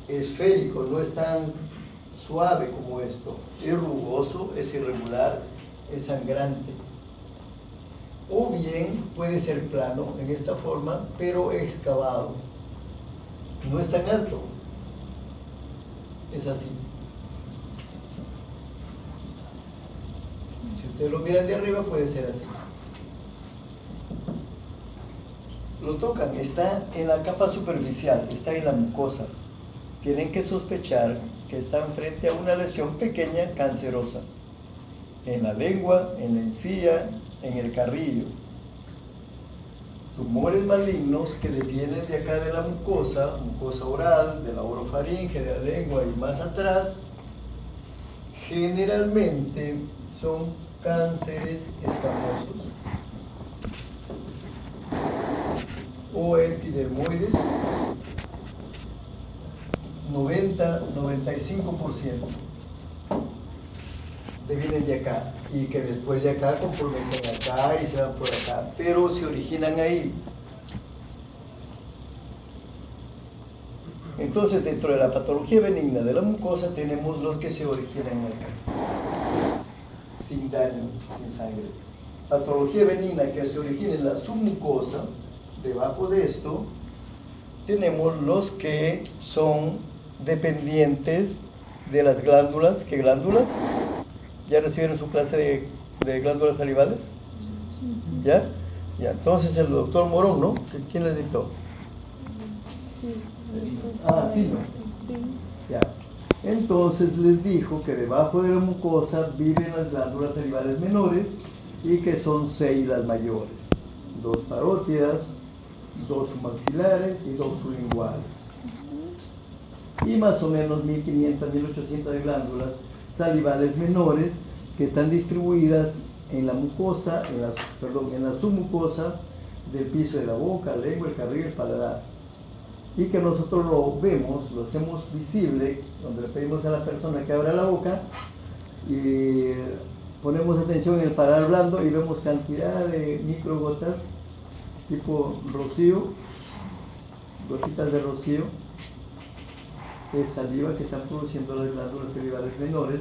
esférico, no es tan suave como esto. Es rugoso, es irregular, es sangrante. O bien puede ser plano en esta forma, pero excavado. No es tan alto. Es así. Si ustedes lo miran de arriba puede ser así. Lo tocan, está en la capa superficial, está en la mucosa. Tienen que sospechar que están frente a una lesión pequeña cancerosa. En la lengua, en la encía, en el carrillo. Tumores malignos que vienen de acá de la mucosa, mucosa oral, de la orofaringe, de la lengua y más atrás, generalmente son cánceres escamosos o epidermoides, 90-95% vienen de acá y que después de acá comprometen acá y se van por acá, pero se originan ahí. Entonces, dentro de la patología benigna de la mucosa tenemos los que se originan acá, sin daño, sin sangre. Patología benigna que se origina en la submucosa, debajo de esto, tenemos los que son dependientes de las glándulas. ¿Qué glándulas? ¿Ya recibieron su clase de glándulas salivales? ¿Ya? Ya, entonces el doctor Morón, ¿no? ¿Quién les dictó? Ah, Pino. Ya. Entonces les dijo que debajo de la mucosa viven las glándulas salivales menores y que son 6 las mayores. 2 parótidas, 2 submaxilares y 2 sublinguales. Y más o menos 1500, 1800 de glándulas salivales menores que están distribuidas en la mucosa, en la submucosa del piso de la boca, la lengua, el carrillo y el paladar. Y que nosotros lo vemos, lo hacemos visible, donde le pedimos a la persona que abra la boca y ponemos atención en el paladar blando y vemos cantidad de microgotas tipo rocío, gotitas de rocío, de saliva que están produciendo las glándulas salivales menores,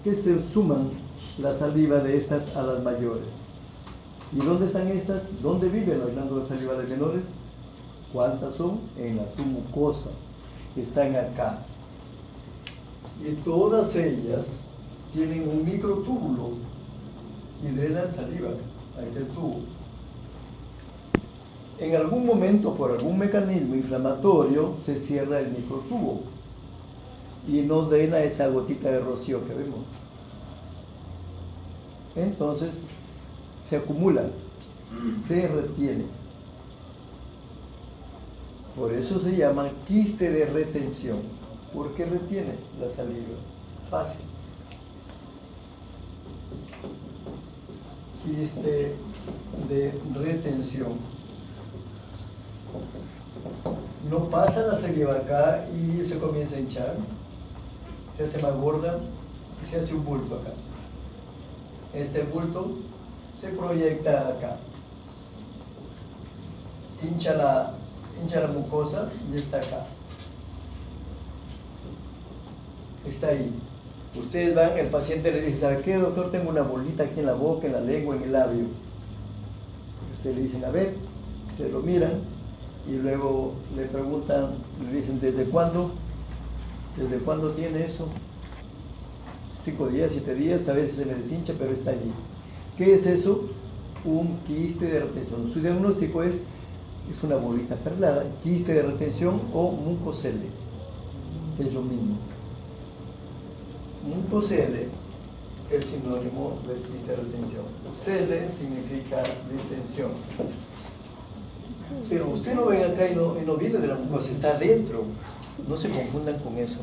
que se suman la saliva de estas a las mayores. ¿Y dónde están estas? ¿Dónde viven las glándulas salivales menores? ¿Cuántas son? En la submucosa, están acá. Y todas ellas tienen un microtúbulo y drenan saliva. Ahí está el tubo. En algún momento, por algún mecanismo inflamatorio, se cierra el microtubo y no drena esa gotita de rocío que vemos. Entonces, se acumula, se retiene. Por eso se llama quiste de retención, porque retiene la saliva. Fácil. Quiste de retención. No pasa la saliva acá y se comienza a hinchar, se hace más gorda y se hace un bulto acá. Este bulto se proyecta acá, hincha la mucosa y está acá, está ahí. Ustedes van, el paciente le dice, ¿sabe qué, doctor? Tengo una bolita aquí en la boca, en la lengua, en el labio. Ustedes le dicen, a ver, ustedes lo miran y luego le preguntan, le dicen, ¿desde cuándo? ¿Desde cuándo tiene eso? 5 días, 7 días, a veces se me deshincha, pero está allí. ¿Qué es eso? Un quiste de retención. Su diagnóstico es una bolita perlada, quiste de retención o mucocele. Es lo mismo. Mucocele es sinónimo de quiste de retención. Cele significa retención. Pero usted no ven acá y no viene de la mucosa, está adentro. No se confundan con eso.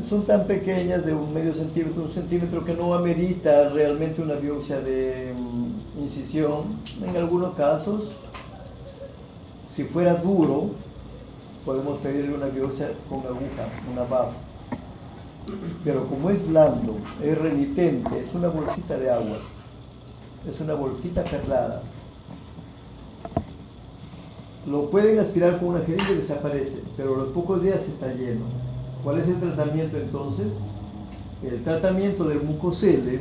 Son tan pequeñas, de un medio centímetro, 1 centímetro, que no amerita realmente una biopsia de incisión. En algunos casos, si fuera duro, podemos pedirle una biopsia con aguja, una BAF. Pero como es blando, es renitente, es una bolsita de agua, es una bolsita perlada, lo pueden aspirar con una jeringa y desaparece, pero a los pocos días está lleno. ¿Cuál es el tratamiento entonces? El tratamiento del mucocele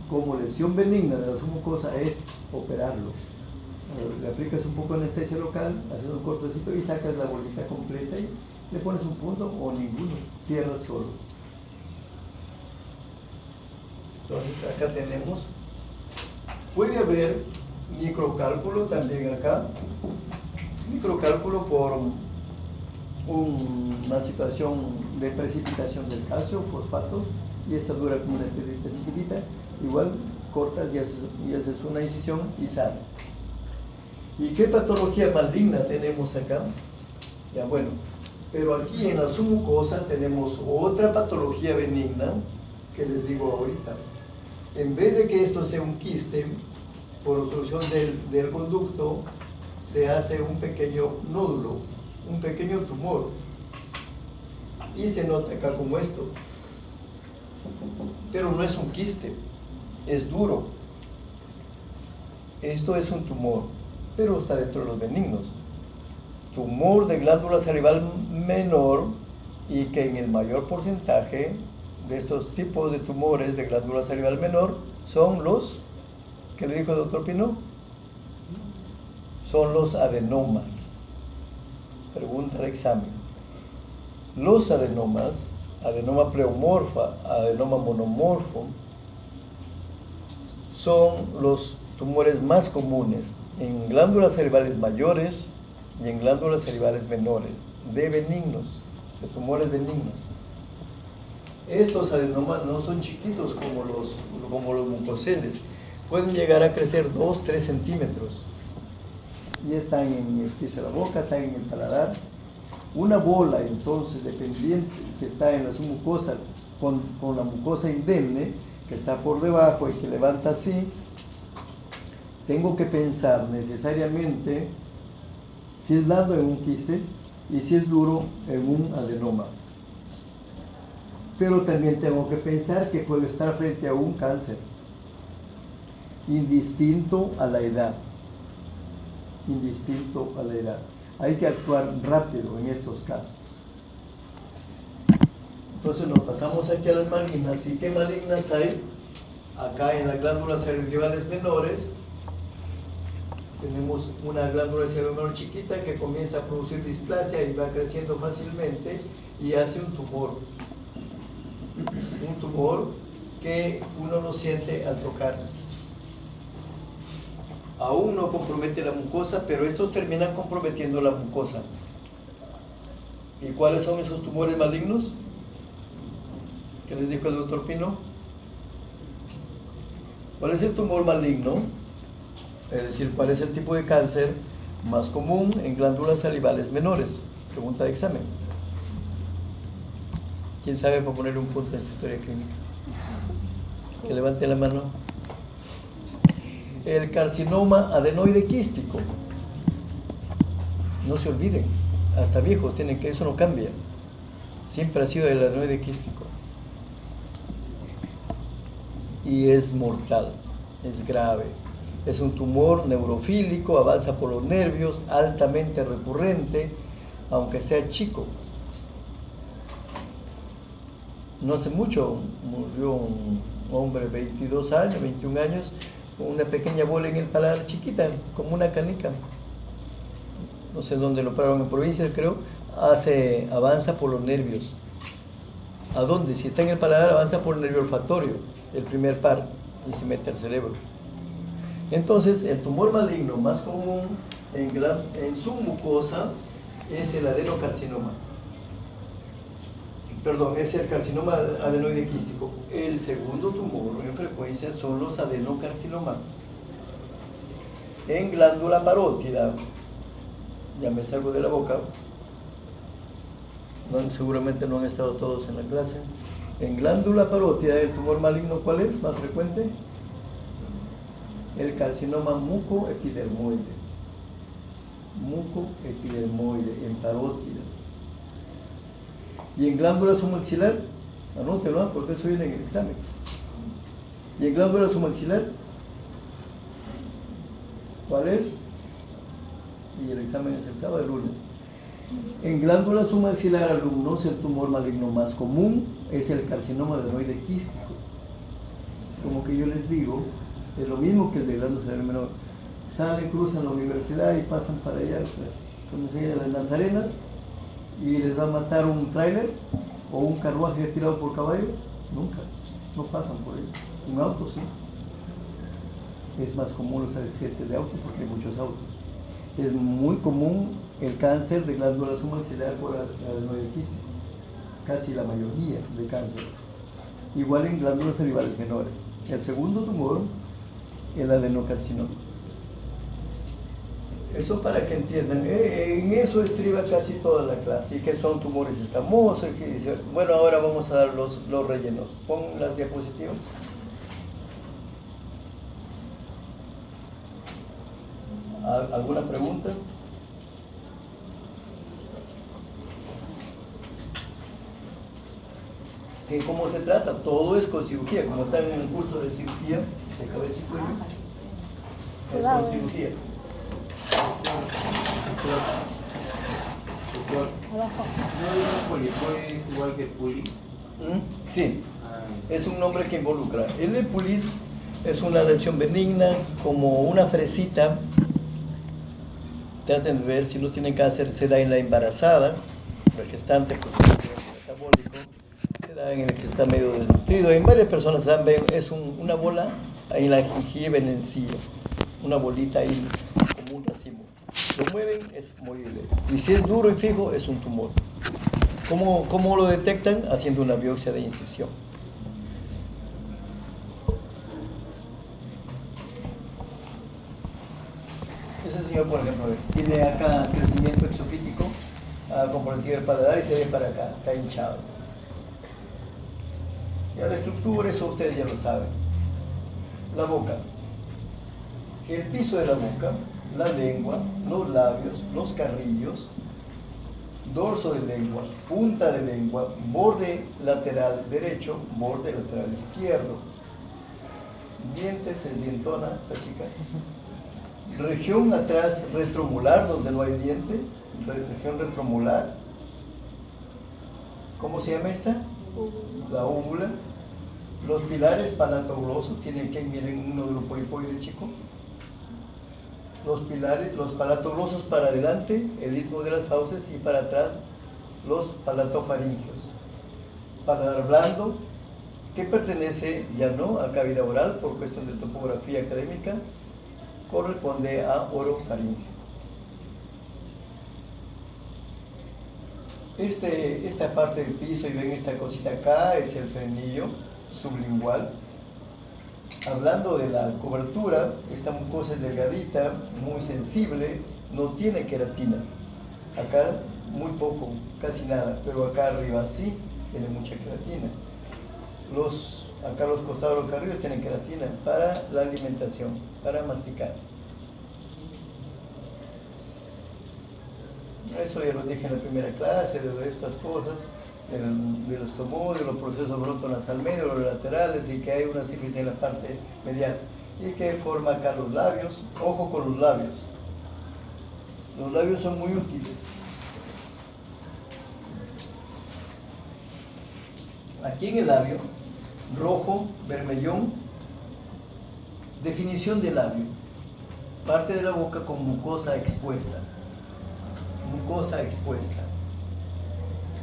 como lesión benigna de la mucosa es operarlo. Le aplicas un poco de anestesia local, haces un cortecito y sacas la bolita completa y le pones un punto o ninguno, cierras solo. Entonces acá tenemos, puede haber microcálculo también acá, microcálculo por una situación de precipitación del calcio, fosfato, y esta dura como una piedrita chiquitita, igual cortas y haces una incisión y sale. ¿Y qué patología maligna tenemos acá? Ya bueno, pero aquí en la submucosa tenemos otra patología benigna que les digo ahorita. En vez de que esto sea un quiste, por obstrucción del conducto, se hace un pequeño nódulo, un pequeño tumor, y se nota acá como esto, pero no es un quiste, es duro. Esto es un tumor, pero está dentro de los benignos. Tumor de glándula salival menor, y que en el mayor porcentaje de estos tipos de tumores de glándula salival menor son los, ¿qué le dijo el doctor Pino? Son los adenomas. Pregunta de examen. Los adenomas, adenoma pleomorfa, adenoma monomorfo, son los tumores más comunes en glándulas salivales mayores y en glándulas salivales menores, de benignos, de tumores benignos. Estos adenomas no son chiquitos como los mucoceles, pueden llegar a crecer 2-3 centímetros y están en el piso de la boca, están en el paladar. Una bola entonces dependiente que está en la submucosa con la mucosa indemne que está por debajo y que levanta así, tengo que pensar necesariamente si es blando en un quiste y si es duro en un adenoma. Pero también tengo que pensar que puede estar frente a un cáncer, indistinto a la edad. Indistinto a la edad. Hay que actuar rápido en estos casos. Entonces nos pasamos aquí a las malignas. ¿Y qué malignas hay? Acá en las glándulas salivales menores tenemos una glándula salival menor chiquita que comienza a producir displasia y va creciendo fácilmente y hace un tumor. Un tumor que uno lo siente al tocar. Aún no compromete la mucosa, pero estos terminan comprometiendo la mucosa. ¿Y cuáles son esos tumores malignos? ¿Qué les dijo el doctor Pino? ¿Cuál es el tumor maligno? Es decir, ¿cuál es el tipo de cáncer más común en glándulas salivales menores? Pregunta de examen. ¿Quién sabe para poner un punto en su historia clínica? Que levante la mano. El carcinoma adenoide quístico. No se olviden, hasta viejos tienen que, eso no cambia. Siempre ha sido el adenoide quístico. Y es mortal, es grave. Es un tumor neurofílico, avanza por los nervios, altamente recurrente, aunque sea chico. No hace mucho murió un hombre de 22 años, 21 años, con una pequeña bola en el paladar chiquita, como una canica. No sé dónde lo operaron, en provincia creo. Avanza por los nervios, ¿A dónde? Si está en el paladar, avanza por el nervio olfatorio, el primer par, y se mete al cerebro. Entonces, el tumor maligno más común en su mucosa es el adenocarcinoma. Perdón, es el carcinoma adenoide quístico. El segundo tumor en frecuencia son los adenocarcinomas. En glándula parótida, ya me salgo de la boca, seguramente no han estado todos en la clase. En glándula parótida, el tumor maligno, ¿cuál es más frecuente? El carcinoma mucoepidermoide. Mucoepidermoide, en parótida. Y en glándula submaxilar, anótelo, porque eso viene en el examen. Y en glándula submaxilar, ¿cuál es? Y el examen es el sábado y el lunes. En glándula submaxilar, alumnos, el tumor maligno más común es el carcinoma adenoide quístico. Como que yo les digo, es lo mismo que el de glándula cerebral menor. Salen, cruzan la universidad y pasan para allá, cuando se llegan a las Nazarenas, y les va a matar un tráiler o un carruaje tirado por caballo. Nunca, no pasan por ello. Un auto sí. Es más común los accidentes de auto porque hay muchos autos. Es muy común el cáncer de glándula submaxilar por adenoide quístico, casi la mayoría de cáncer. Igual en glándulas cervicales menores. El segundo tumor, el adenocarcinoma. Eso para que entiendan, en eso estriba casi toda la clase, y que son tumores escamosos, bueno, ahora vamos a dar los rellenos. Pon las diapositivas. ¿Alguna pregunta? ¿Que cómo se trata? Todo es con cirugía, como están en el curso de cirugía de cabeza y cuello, es con cirugía. Doctor, ¿no es polipoide igual que puli? Sí, es un nombre que involucra. El epulis es una lesión benigna, como una fresita. Traten de ver si no tienen cáncer, se da en la embarazada, la gestante, porque es metabólico, se da en el que está medio desnutrido. En varias personas se dan, es una bola en la gingiva, en la encía, una bolita ahí como un racimo. Lo mueven, es movible. Y si es duro y fijo, es un tumor. ¿Cómo lo detectan? Haciendo una biopsia de incisión. Ese señor, por ejemplo, tiene acá crecimiento exofítico, comprometido el paladar y se ve para acá, está hinchado. Ya la estructura, eso ustedes ya lo saben. La boca. El piso de la boca, la lengua, los labios, los carrillos, dorso de lengua, punta de lengua, borde lateral derecho, borde lateral izquierdo, dientes, el dientona, esta chica, región atrás retromolar, donde no hay diente, región retromolar. ¿Cómo se llama esta? La úvula. Los pilares palatoglosos, tienen que miren uno de los polipoides, chico. Los pilares, los palatoglosos para adelante, el istmo de las fauces, y para atrás los palatofaringeos. Paladar blando, que pertenece ya no a cavidad oral por cuestión de topografía académica, corresponde a orofaringe. Esta parte del piso, y ven esta cosita acá, es el frenillo sublingual. Hablando de la cobertura, esta mucosa es delgadita, muy sensible, no tiene queratina. Acá muy poco, casi nada, pero acá arriba sí tiene mucha queratina. Acá los costados de los carrillos tienen queratina para la alimentación, para masticar. Eso ya lo dije en la primera clase, de estas cosas, de los tumores, de los procesos brontonasal medio, los laterales, y que hay una sífilis en la parte medial, y que forma acá los labios. Ojo con los labios. Los labios son muy útiles. Aquí en el labio, rojo, vermellón, definición del labio. Parte de la boca con mucosa expuesta. Mucosa expuesta.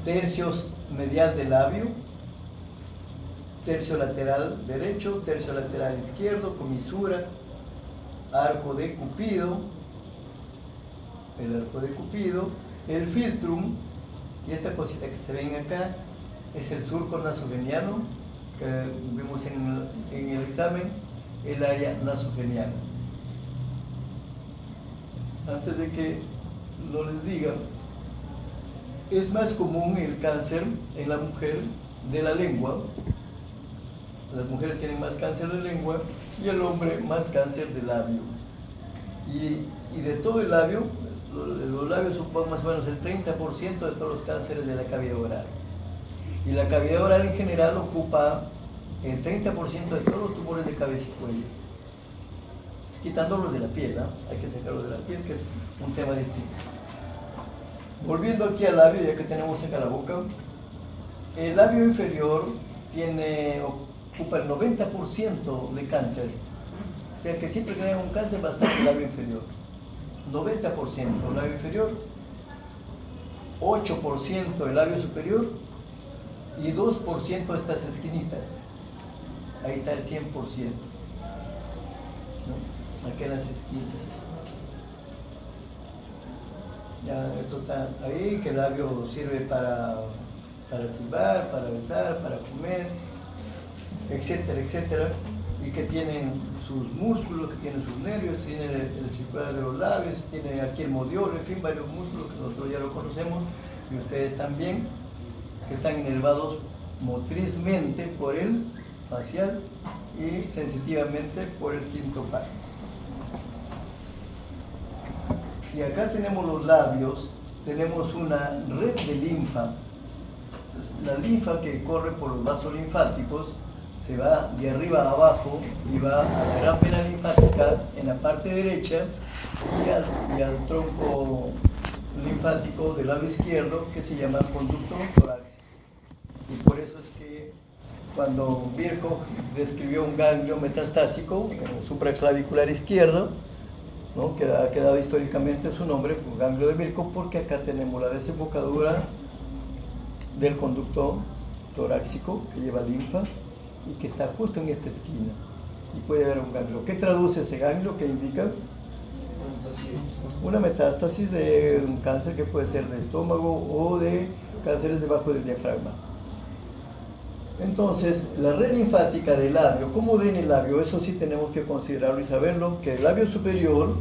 Tercios medial del labio, tercio lateral derecho, tercio lateral izquierdo, comisura, arco de Cupido, el arco de Cupido, el filtrum, y esta cosita que se ven acá es el surco nasogeniano, que vimos en el examen, el área nasogeniana. Antes de que lo les diga, es más común el cáncer en la mujer de la lengua. Las mujeres tienen más cáncer de lengua y el hombre más cáncer de labio. Y de todo el labio, los labios ocupan más o menos el 30% de todos los cánceres de la cavidad oral. Y la cavidad oral en general ocupa el 30% de todos los tumores de cabeza y cuello. Quitando los de la piel, ¿no? Hay que sacarlos de la piel, que es un tema distinto. Volviendo aquí al labio, ya que tenemos acá la boca, el labio inferior ocupa el 90% de cáncer. O sea que siempre que hay un cáncer va a estar el labio inferior. 90% el labio inferior, 8% el labio superior y 2% estas esquinitas. Ahí está el 100%. ¿No? Aquí en las esquinas. Ya esto está ahí, que el labio sirve para silbar, para besar, para comer, etcétera, etcétera, y que tienen sus músculos, que tienen sus nervios, tiene el circular de los labios, tiene aquí el modiolo, en fin, varios músculos que nosotros ya lo conocemos, y ustedes también, que están inervados motrizmente por el facial y sensitivamente por el quinto par. Si acá tenemos los labios, tenemos una red de linfa. La linfa que corre por los vasos linfáticos se va de arriba a abajo y va a la rápida linfática en la parte derecha y al tronco linfático del lado izquierdo, que se llama conducto torácico. Y por eso es que cuando Virchow describió un ganglio metastásico en el supraclavicular izquierdo, ¿no? Que ha quedado históricamente su nombre, un ganglio de Virchow, porque acá tenemos la desembocadura del conducto torácico que lleva linfa y que está justo en esta esquina y puede haber un ganglio. ¿Qué traduce ese ganglio? ¿Qué indica? Una metástasis de un cáncer que puede ser de estómago o de cánceres debajo del diafragma. Entonces, la red linfática del labio, ¿cómo drena el labio? Eso sí tenemos que considerarlo y saberlo, que el labio superior,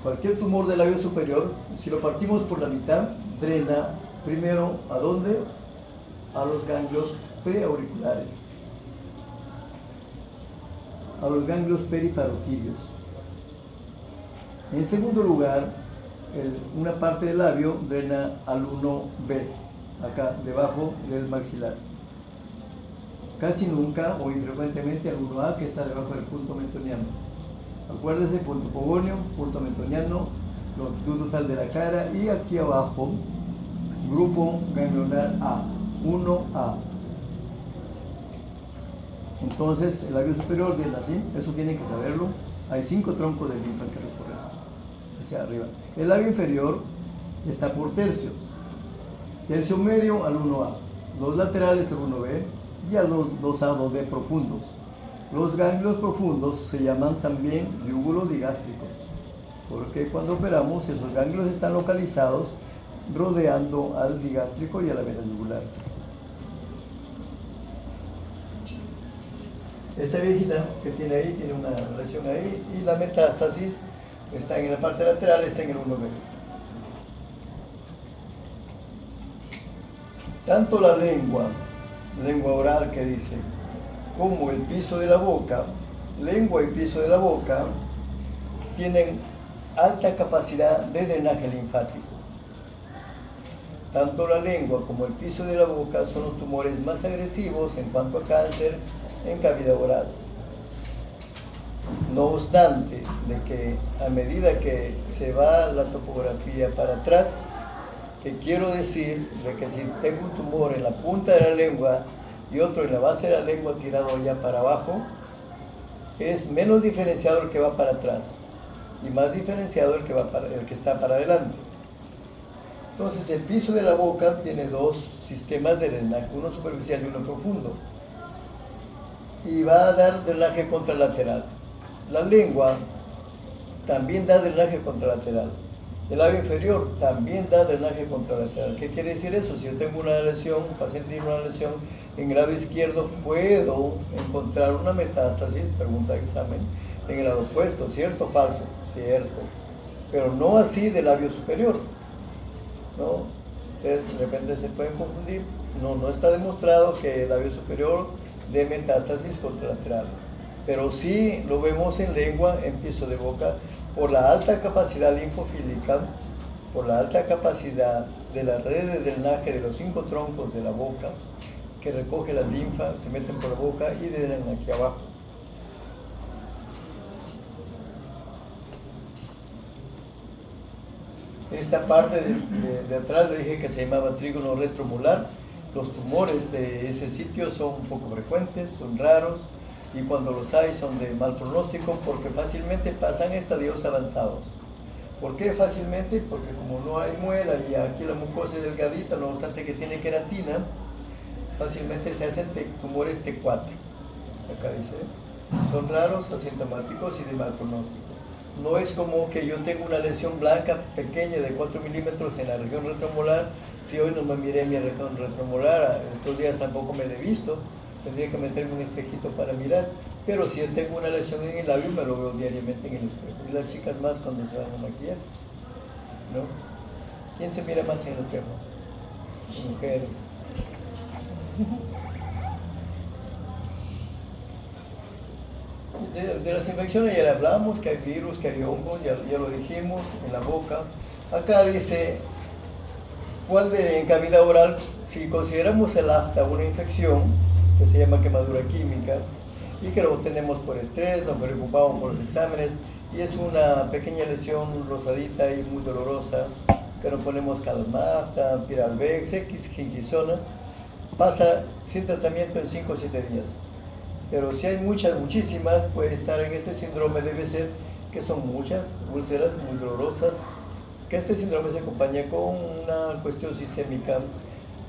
cualquier tumor del labio superior, si lo partimos por la mitad, drena primero, ¿a dónde? A los ganglios preauriculares, a los ganglios periparotidios. En segundo lugar, una parte del labio drena al 1B, acá debajo del maxilar. Casi nunca o infrecuentemente al 1A, que está debajo del punto mentoniano. Acuérdense, punto pogonio, punto mentoniano, longitud total de la cara y aquí abajo, grupo ganglionar A, 1A. Entonces, el labio superior viene así, eso tienen que saberlo. Hay 5 troncos de linfa que recorren hacia arriba. El labio inferior está por tercios. Tercio medio al 1A, los laterales al 1B y a los 2A, 2B profundos. Los ganglios profundos se llaman también digástricos, porque cuando operamos esos ganglios están localizados rodeando al digástrico y a la vena yugular. Esta viejita que tiene ahí, tiene una lesión ahí, y la metástasis está en la parte lateral, está en el 1B. Tanto la lengua oral que dice, como el piso de la boca, lengua y piso de la boca, tienen alta capacidad de drenaje linfático. Tanto la lengua como el piso de la boca son los tumores más agresivos en cuanto a cáncer en cavidad oral. No obstante, de que a medida que se va la topografía para atrás, que quiero decir de que si tengo un tumor en la punta de la lengua y otro en la base de la lengua tirado ya para abajo, es menos diferenciado el que va para atrás y más diferenciado el que está para adelante. Entonces el piso de la boca tiene dos sistemas de drenaje, uno superficial y uno profundo. Y va a dar drenaje contralateral. La lengua también da drenaje contralateral. El labio inferior también da drenaje contralateral. ¿Qué quiere decir eso? Si yo tengo una lesión, un paciente tiene una lesión en el lado izquierdo, puedo encontrar una metástasis, pregunta de examen, en el lado opuesto, ¿cierto o falso? Cierto. Pero no así del labio superior, ¿no? Entonces, de repente se pueden confundir. No está demostrado que el labio superior dé metástasis contralateral. Pero sí lo vemos en lengua, en piso de boca, por la alta capacidad linfofílica, por la alta capacidad de la red de drenaje de los 5 troncos de la boca, que recoge las linfas, se meten por la boca y drenan aquí abajo. Esta parte de atrás le dije que se llamaba trígono retromolar. Los tumores de ese sitio son un poco frecuentes, son raros, y cuando los hay son de mal pronóstico porque fácilmente pasan estadios avanzados. ¿Por qué fácilmente? Porque como no hay muela y aquí la mucosa es delgadita, no obstante que tiene queratina, fácilmente se hacen tumores T4. Acá dice, son raros, asintomáticos y de mal pronóstico. No es como que yo tengo una lesión blanca pequeña de 4 milímetros en la región retromolar. Si hoy no me miré mi región retromolar, estos días tampoco me la he visto, tendría que meterme un espejito para mirar. Pero si yo tengo una lesión en el labio, me lo veo diariamente en el espejo. Y las chicas más cuando se van a maquillar, ¿no? ¿Quién se mira más en el espejo? Mujeres. De las infecciones ya le hablamos, que hay virus, que hay hongos, ya lo dijimos, en la boca. Acá dice, ¿cuál en cavidad oral? Si consideramos el afta una infección, que se llama quemadura química, y que lo tenemos por estrés, nos preocupamos por los exámenes, y es una pequeña lesión rosadita y muy dolorosa, que nos ponemos calmata, piralvex, Xinquisona, pasa sin tratamiento en 5 o 7 días. Pero si hay muchísimas, puede estar en este síndrome, debe ser que son muchas úlceras muy dolorosas, que este síndrome se acompaña con una cuestión sistémica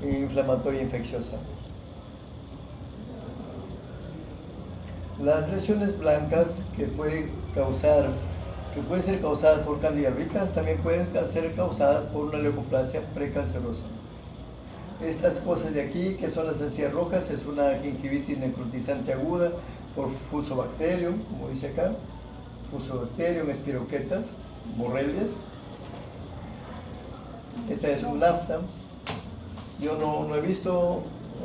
inflamatoria infecciosa. Las lesiones blancas que pueden ser causadas por Candida albicans también pueden ser causadas por una leucoplasia precancerosa. Estas cosas de aquí, que son las encías rojas, es una gingivitis necrotizante aguda por Fusobacterium, como dice acá, Fusobacterium, espiroquetas, borrelias. Esta es un afta. Yo no he visto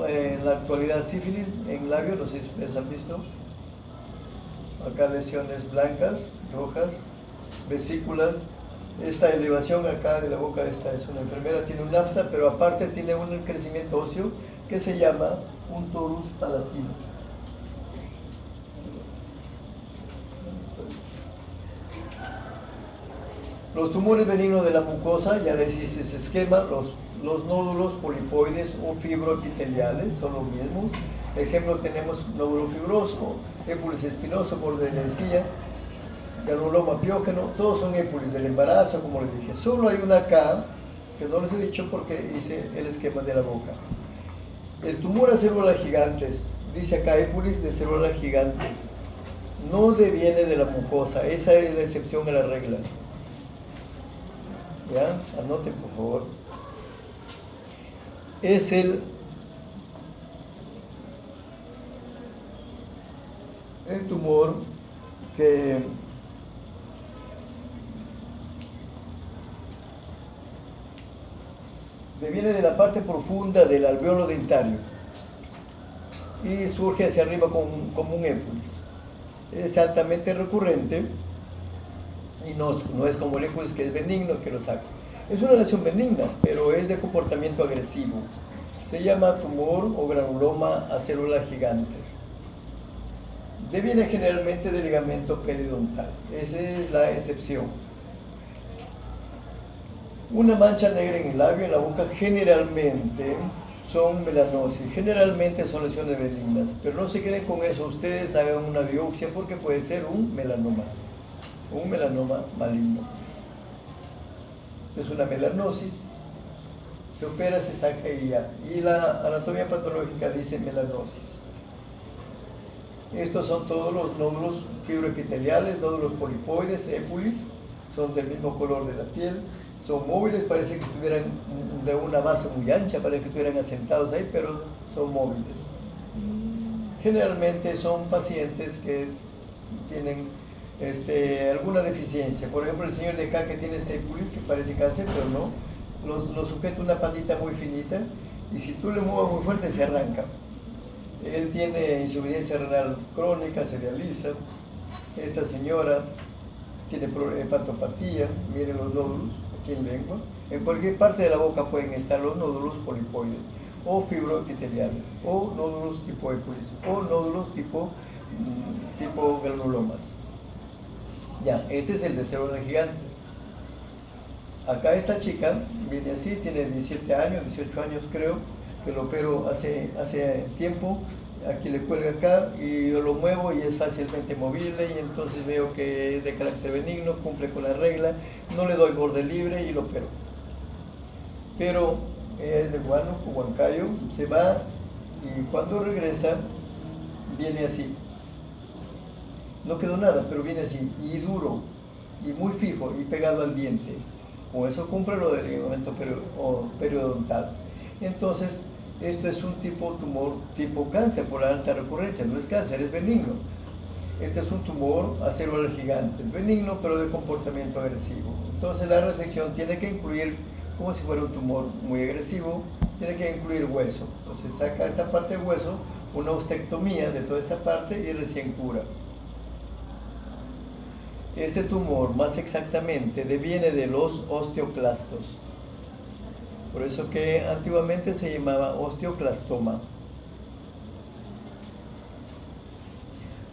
en la actualidad sífilis en labio, no sé si ustedes han visto. Acá lesiones blancas, rojas, vesículas. Esta elevación acá de la boca, esta es una enfermera, tiene un afta, pero aparte tiene un crecimiento óseo que se llama un torus palatino. Los tumores benignos de la mucosa, ya les hice ese esquema, los nódulos polipoides o fibroepiteliales son los mismos. Ejemplo, tenemos nódulo fibroso, épulis espinoso, borde de la encía, granuloma piógeno, todos son épulis del embarazo, como les dije. Solo hay una acá, que no les he dicho porque hice el esquema de la boca. El tumor a células gigantes, dice acá épulis de células gigantes, no deviene de la mucosa, esa es la excepción a la regla. ¿Ya? Anoten por favor. Es el tumor que viene de la parte profunda del alveolo dentario y surge hacia arriba como un épulis. Es altamente recurrente y no es como el épulis que es benigno, que lo saca. Es una lesión benigna, pero es de comportamiento agresivo. Se llama tumor o granuloma a células gigantes. Deviene generalmente de ligamento periodontal. Esa es la excepción. Una mancha negra en el labio, en la boca, generalmente son melanosis, generalmente son lesiones benignas, pero no se queden con eso, ustedes hagan una biopsia porque puede ser un melanoma maligno. Es una melanosis Se opera, se saca y ya. Y la anatomía patológica dice melanosis. Estos son todos los nódulos fibroepiteliales, nódulos polipoides, épulis, son del mismo color de la piel, son móviles, parece que estuvieran de una base muy ancha, parece que estuvieran asentados ahí, pero son móviles. Generalmente son pacientes que tienen alguna deficiencia. Por ejemplo, el señor de acá que tiene este épulis, que parece cáncer, pero no, lo sujeta una patita muy finita y si tú le mueves muy fuerte se arranca. Él tiene insuficiencia renal crónica, se realiza. Esta señora tiene hepatopatía, miren los nódulos aquí en lengua. En cualquier parte de la boca pueden estar los nódulos polipoides, o fibroepiteliales, o nódulos tipo épulis, o nódulos tipo granulomas. Ya, este es el deseo del gigante. Acá esta chica viene así, tiene 17 años, 18 años creo, que lo opero hace tiempo. Aquí le cuelga acá y yo lo muevo y es fácilmente movible y entonces veo que es de carácter benigno, cumple con la regla, no le doy borde libre y lo opero. Pero es de Huánuco, Huancayo, se va y cuando regresa viene así. No quedó nada, pero viene así, y duro, y muy fijo, y pegado al diente. Con eso cumple lo del ligamento periodontal. Entonces, esto es un tumor tipo cáncer por la alta recurrencia, no es cáncer, es benigno. Este es un tumor acelular gigante, es benigno pero de comportamiento agresivo. Entonces la resección tiene que incluir, como si fuera un tumor muy agresivo, tiene que incluir hueso. Entonces saca esta parte del hueso, una ostectomía de toda esta parte y recién cura. Este tumor, más exactamente, deviene de los osteoclastos. Por eso que antiguamente se llamaba osteoclastoma.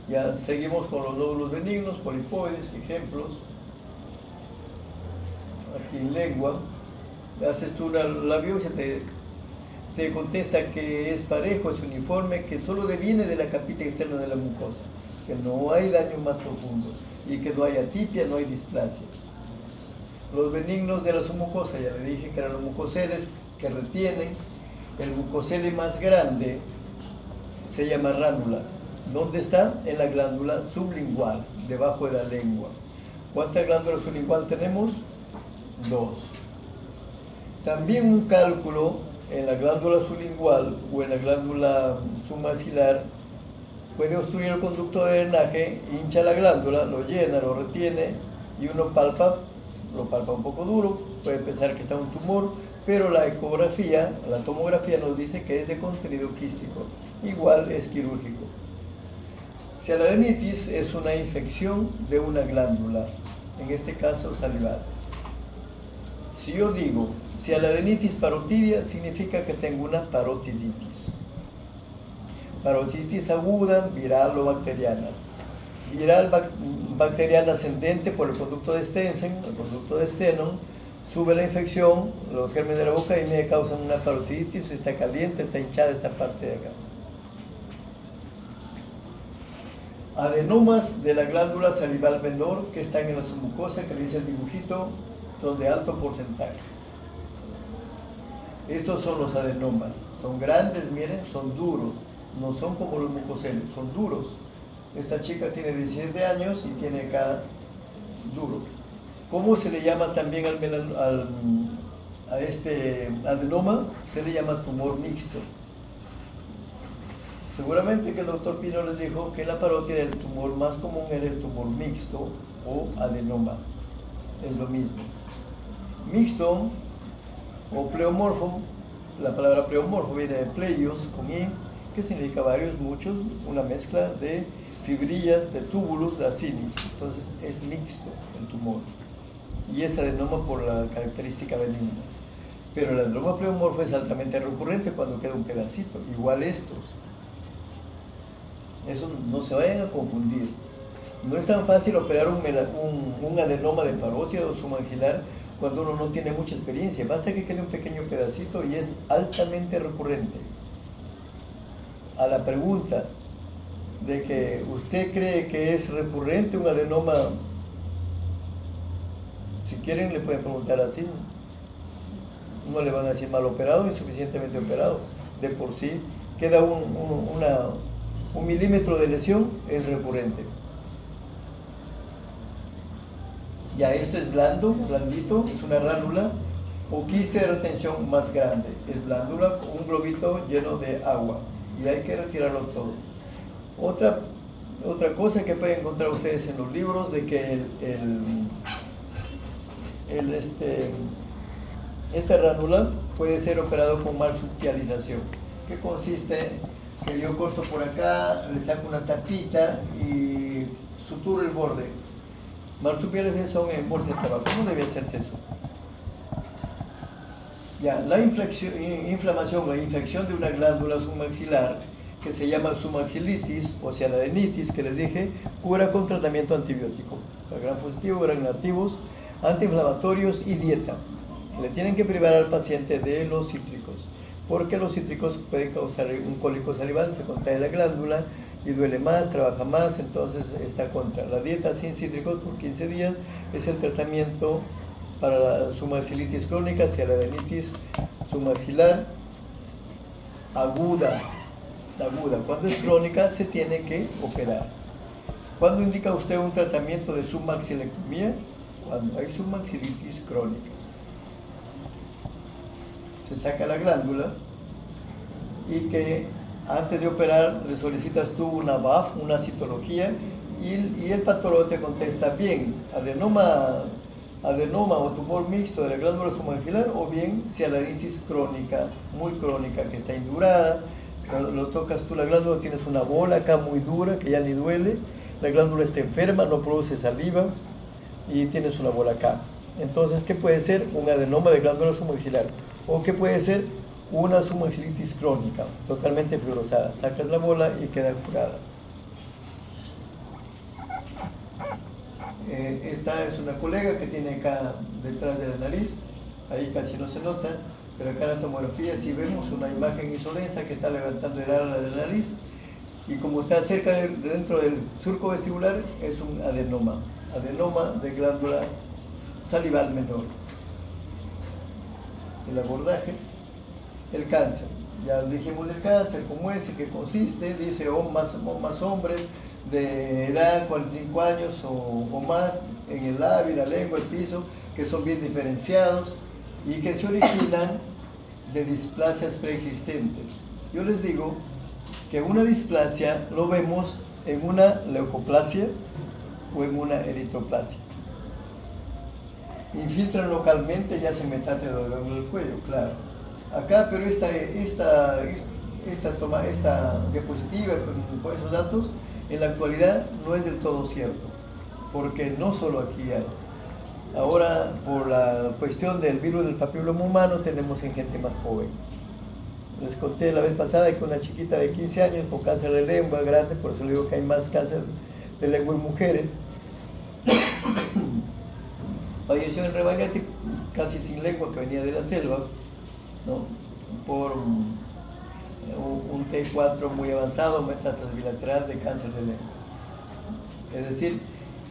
Ya seguimos con los nódulos benignos, polipoides, ejemplos. Aquí en lengua, haces tú la biopsia, te contesta que es parejo, es uniforme, que solo deviene de la capita externa de la mucosa, que no hay daños más profundos y que no hay atipia, no hay displasia. Los benignos de la submucosa, ya le dije que eran los mucoceles que retienen. El mucocele más grande se llama ránula. ¿Dónde está? En la glándula sublingual, debajo de la lengua. ¿Cuántas glándulas sublingual tenemos? 2. También un cálculo en la glándula sublingual o en la glándula submaxilar puede obstruir el conducto de drenaje, hincha la glándula, lo llena, lo retiene y uno lo palpa un poco duro, puede pensar que está un tumor, pero la ecografía, la tomografía nos dice que es de contenido quístico, igual es quirúrgico. Si la adenitis es una infección de una glándula, en este caso salival. Si yo digo, si la adenitis parotidia, significa que tengo una parotiditis. Parotiditis aguda, viral o bacteriana. Viral bacteriana ascendente por el conducto de Stensen, el conducto de Stenon, sube la infección, los gérmenes de la boca y me causan una parotiditis, está caliente, está hinchada esta parte de acá. Adenomas de la glándula salival menor que están en la submucosa, que le dice el dibujito, son de alto porcentaje. Estos son los adenomas, son grandes, miren, son duros, no son como los mucoceles, son duros. Esta chica tiene 17 años y tiene acá duro. ¿Cómo se le llama también a este adenoma? Se le llama tumor mixto. Seguramente que el doctor Pino les dijo que la parotia del tumor más común era el tumor mixto o adenoma. Es lo mismo. Mixto o pleomorfo, la palabra pleomorfo viene de pleios con i, que significa varios, muchos, una mezcla de fibrillas, de túbulos, de acinis. Entonces es mixto el tumor. Y es adenoma por la característica benigna. Pero el adenoma pleomorfo es altamente recurrente cuando queda un pedacito, igual estos. Eso no se vayan a confundir. No es tan fácil operar un adenoma de parotia o submaxilar cuando uno no tiene mucha experiencia. Basta que quede un pequeño pedacito y es altamente recurrente. A la pregunta de que usted cree que es recurrente un adenoma, si quieren le pueden preguntar así. no le van a decir mal operado, insuficientemente operado. De por sí, queda un milímetro de lesión, es recurrente. Ya esto es blando, blandito, es una ránula o quiste de retención más grande. Es blandura, un globito lleno de agua y hay que retirarlo todo. Otra cosa que pueden encontrar ustedes en los libros, de que esta ránula puede ser operado con marsupialización, que consiste que yo corto por acá, le saco una tapita y suturo el borde. Marsupialización en bolsa de tabaco, no debe hacerse eso. Ya, la inflamación o infección de una glándula submaxilar, que se llama submaxilitis, o sea, la adenitis que les dije, cura con tratamiento antibiótico. Gran positivo, gran negativos, antiinflamatorios y dieta. Le tienen que privar al paciente de los cítricos, porque los cítricos pueden causar un cólico salival, se contrae la glándula y duele más, trabaja más, entonces está contra. La dieta sin cítricos por 15 días es el tratamiento para la submaxilitis crónica, hacia la adenitis submaxilar aguda. Cuando es crónica se tiene que operar. ¿Cuándo indica usted un tratamiento de submaxilectomía? Cuando hay submaxilitis crónica. Se saca la glándula y que antes de operar le solicitas tú una BAF, una citología, y el patólogo te contesta bien, adenoma o tumor mixto de la glándula submaxilar, o bien si adenitis crónica, muy crónica, que está indurada. Cuando lo tocas tú la glándula, tienes una bola acá muy dura que ya ni duele, la glándula está enferma, no produce saliva y tienes una bola acá. Entonces, ¿qué puede ser? Un adenoma de glándula submaxilar, o ¿qué puede ser? Una submaxilitis crónica, totalmente fibrosada. Sacas la bola y queda curada. Esta es una colega que tiene acá detrás de la nariz, ahí casi no se nota, pero acá en la tomografía sí vemos una imagen isolensa que está levantando el ala de la nariz, y como está cerca dentro del surco vestibular, es un adenoma de glándula salival menor. El abordaje, el cáncer. Ya dijimos del cáncer, cómo es, en qué consiste, dice más hombres de edad, 45 años o más, en el labio, la lengua, el piso, que son bien diferenciados y que se originan de displasias preexistentes. Yo les digo que una displasia lo vemos en una leucoplasia o en una eritroplasia. Infiltran localmente y hacen metástasis en el cuello, claro. Acá, pero esta diapositiva con esos datos, en la actualidad no es del todo cierto, porque no solo aquí hay. Ahora, por la cuestión del virus del papiloma humano, tenemos en gente más joven. Les conté la vez pasada que una chiquita de 15 años con cáncer de lengua grande, por eso le digo que hay más cáncer de lengua en mujeres, falleció en Rebañati, casi sin lengua, que venía de la selva, ¿no? Por un T4 muy avanzado, metástasis bilateral de cáncer de lengua. Es decir,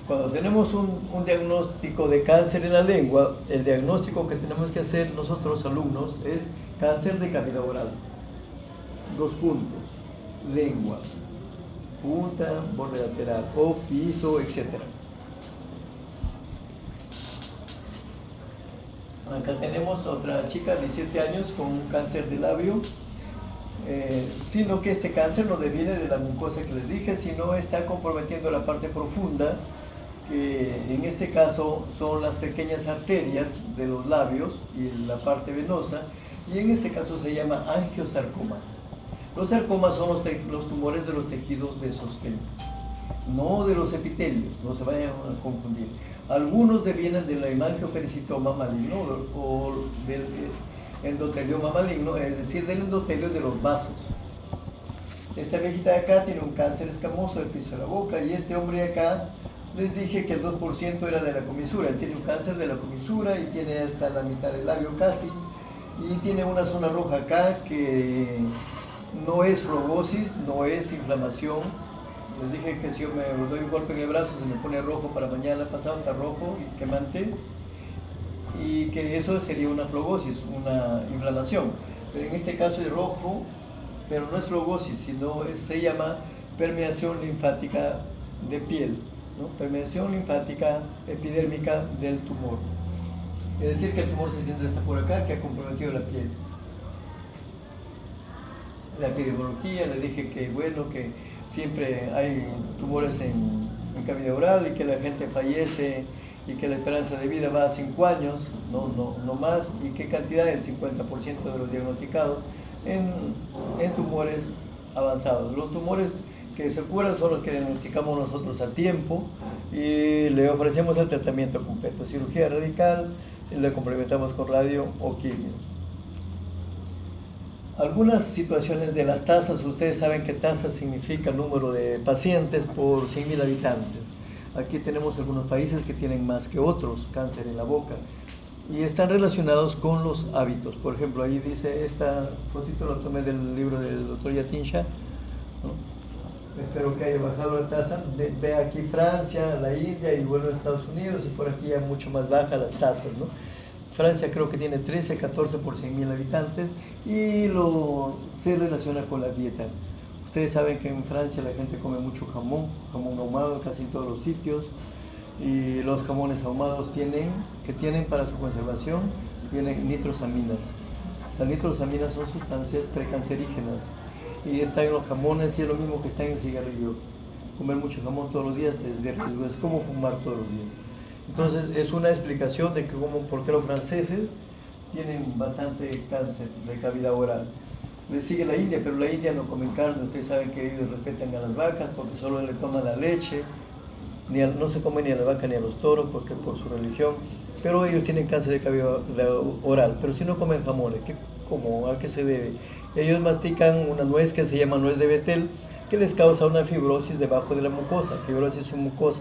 cuando tenemos un diagnóstico de cáncer en la lengua, el diagnóstico que tenemos que hacer nosotros alumnos es cáncer de cavidad oral. 2 puntos, lengua, punta, borde lateral, o piso, etc. Acá tenemos otra chica de 17 años con un cáncer de labio, sino que este cáncer no deviene de la mucosa que les dije, sino está comprometiendo la parte profunda, que en este caso son las pequeñas arterias de los labios y la parte venosa, y en este caso se llama angiosarcoma. Los sarcomas son los tumores de los tejidos de sostén, no de los epitelios, no se vayan a confundir. Algunos devienen del hemangiopericitoma maligno o del endotelioma maligno, es decir, del endotelio de los vasos. Esta viejita de acá tiene un cáncer escamoso del piso de la boca, y este hombre de acá, les dije que el 2% era de la comisura. Él tiene un cáncer de la comisura y tiene hasta la mitad del labio casi, y tiene una zona roja acá que no es flobosis, no es inflamación. Les dije que si yo me doy un golpe en el brazo se me pone rojo, para mañana pasado está rojo y quemante. y que eso sería una flogosis, una inflamación. Pero en este caso es rojo, pero no es flogosis, sino se llama permeación linfática de piel, ¿no? Permeación linfática epidérmica del tumor. Es decir, que el tumor se siente hasta por acá, que ha comprometido la piel. La epidemiología, le dije que bueno, que siempre hay tumores en cavidad oral y que la gente fallece y que la esperanza de vida va a 5 años, no más, y qué cantidad, el 50% de los diagnosticados en tumores avanzados. Los tumores que se curan son los que diagnosticamos nosotros a tiempo y le ofrecemos el tratamiento completo, cirugía radical, le complementamos con radio o quimio. Algunas situaciones de las tasas, ustedes saben que tasa significa número de pacientes por 100.000 habitantes. Aquí tenemos algunos países que tienen más que otros, cáncer en la boca, y están relacionados con los hábitos. Por ejemplo, ahí dice, esta fotito lo tomé del libro del doctor Yatinsha, ¿no? Espero que haya bajado la tasa. Ve aquí Francia, la India y vuelve a Estados Unidos, y por aquí ya mucho más baja las tasas, ¿no? Francia creo que tiene 13, 14 por 100.000 habitantes y se relaciona con la dieta. Ustedes saben que en Francia la gente come mucho jamón ahumado casi en todos los sitios, y los jamones ahumados tienen para su conservación, tienen nitrosaminas. Las nitrosaminas son sustancias precancerígenas y están en los jamones y es lo mismo que está en el cigarrillo. Comer mucho jamón todos los días es de riesgo, es como fumar todos los días. Entonces es una explicación de que por qué los franceses tienen bastante cáncer de cavidad oral. Le sigue la India, pero la India no comen carne. Ustedes saben que ellos respetan a las vacas porque solo le toman la leche, no se come ni a la vaca ni a los toros porque por su religión, pero ellos tienen cáncer de cavidad oral. Pero si no comen jamones, ¿a qué se debe? Ellos mastican una nuez que se llama nuez de Betel, que les causa una fibrosis debajo de la mucosa, fibrosis submucosa.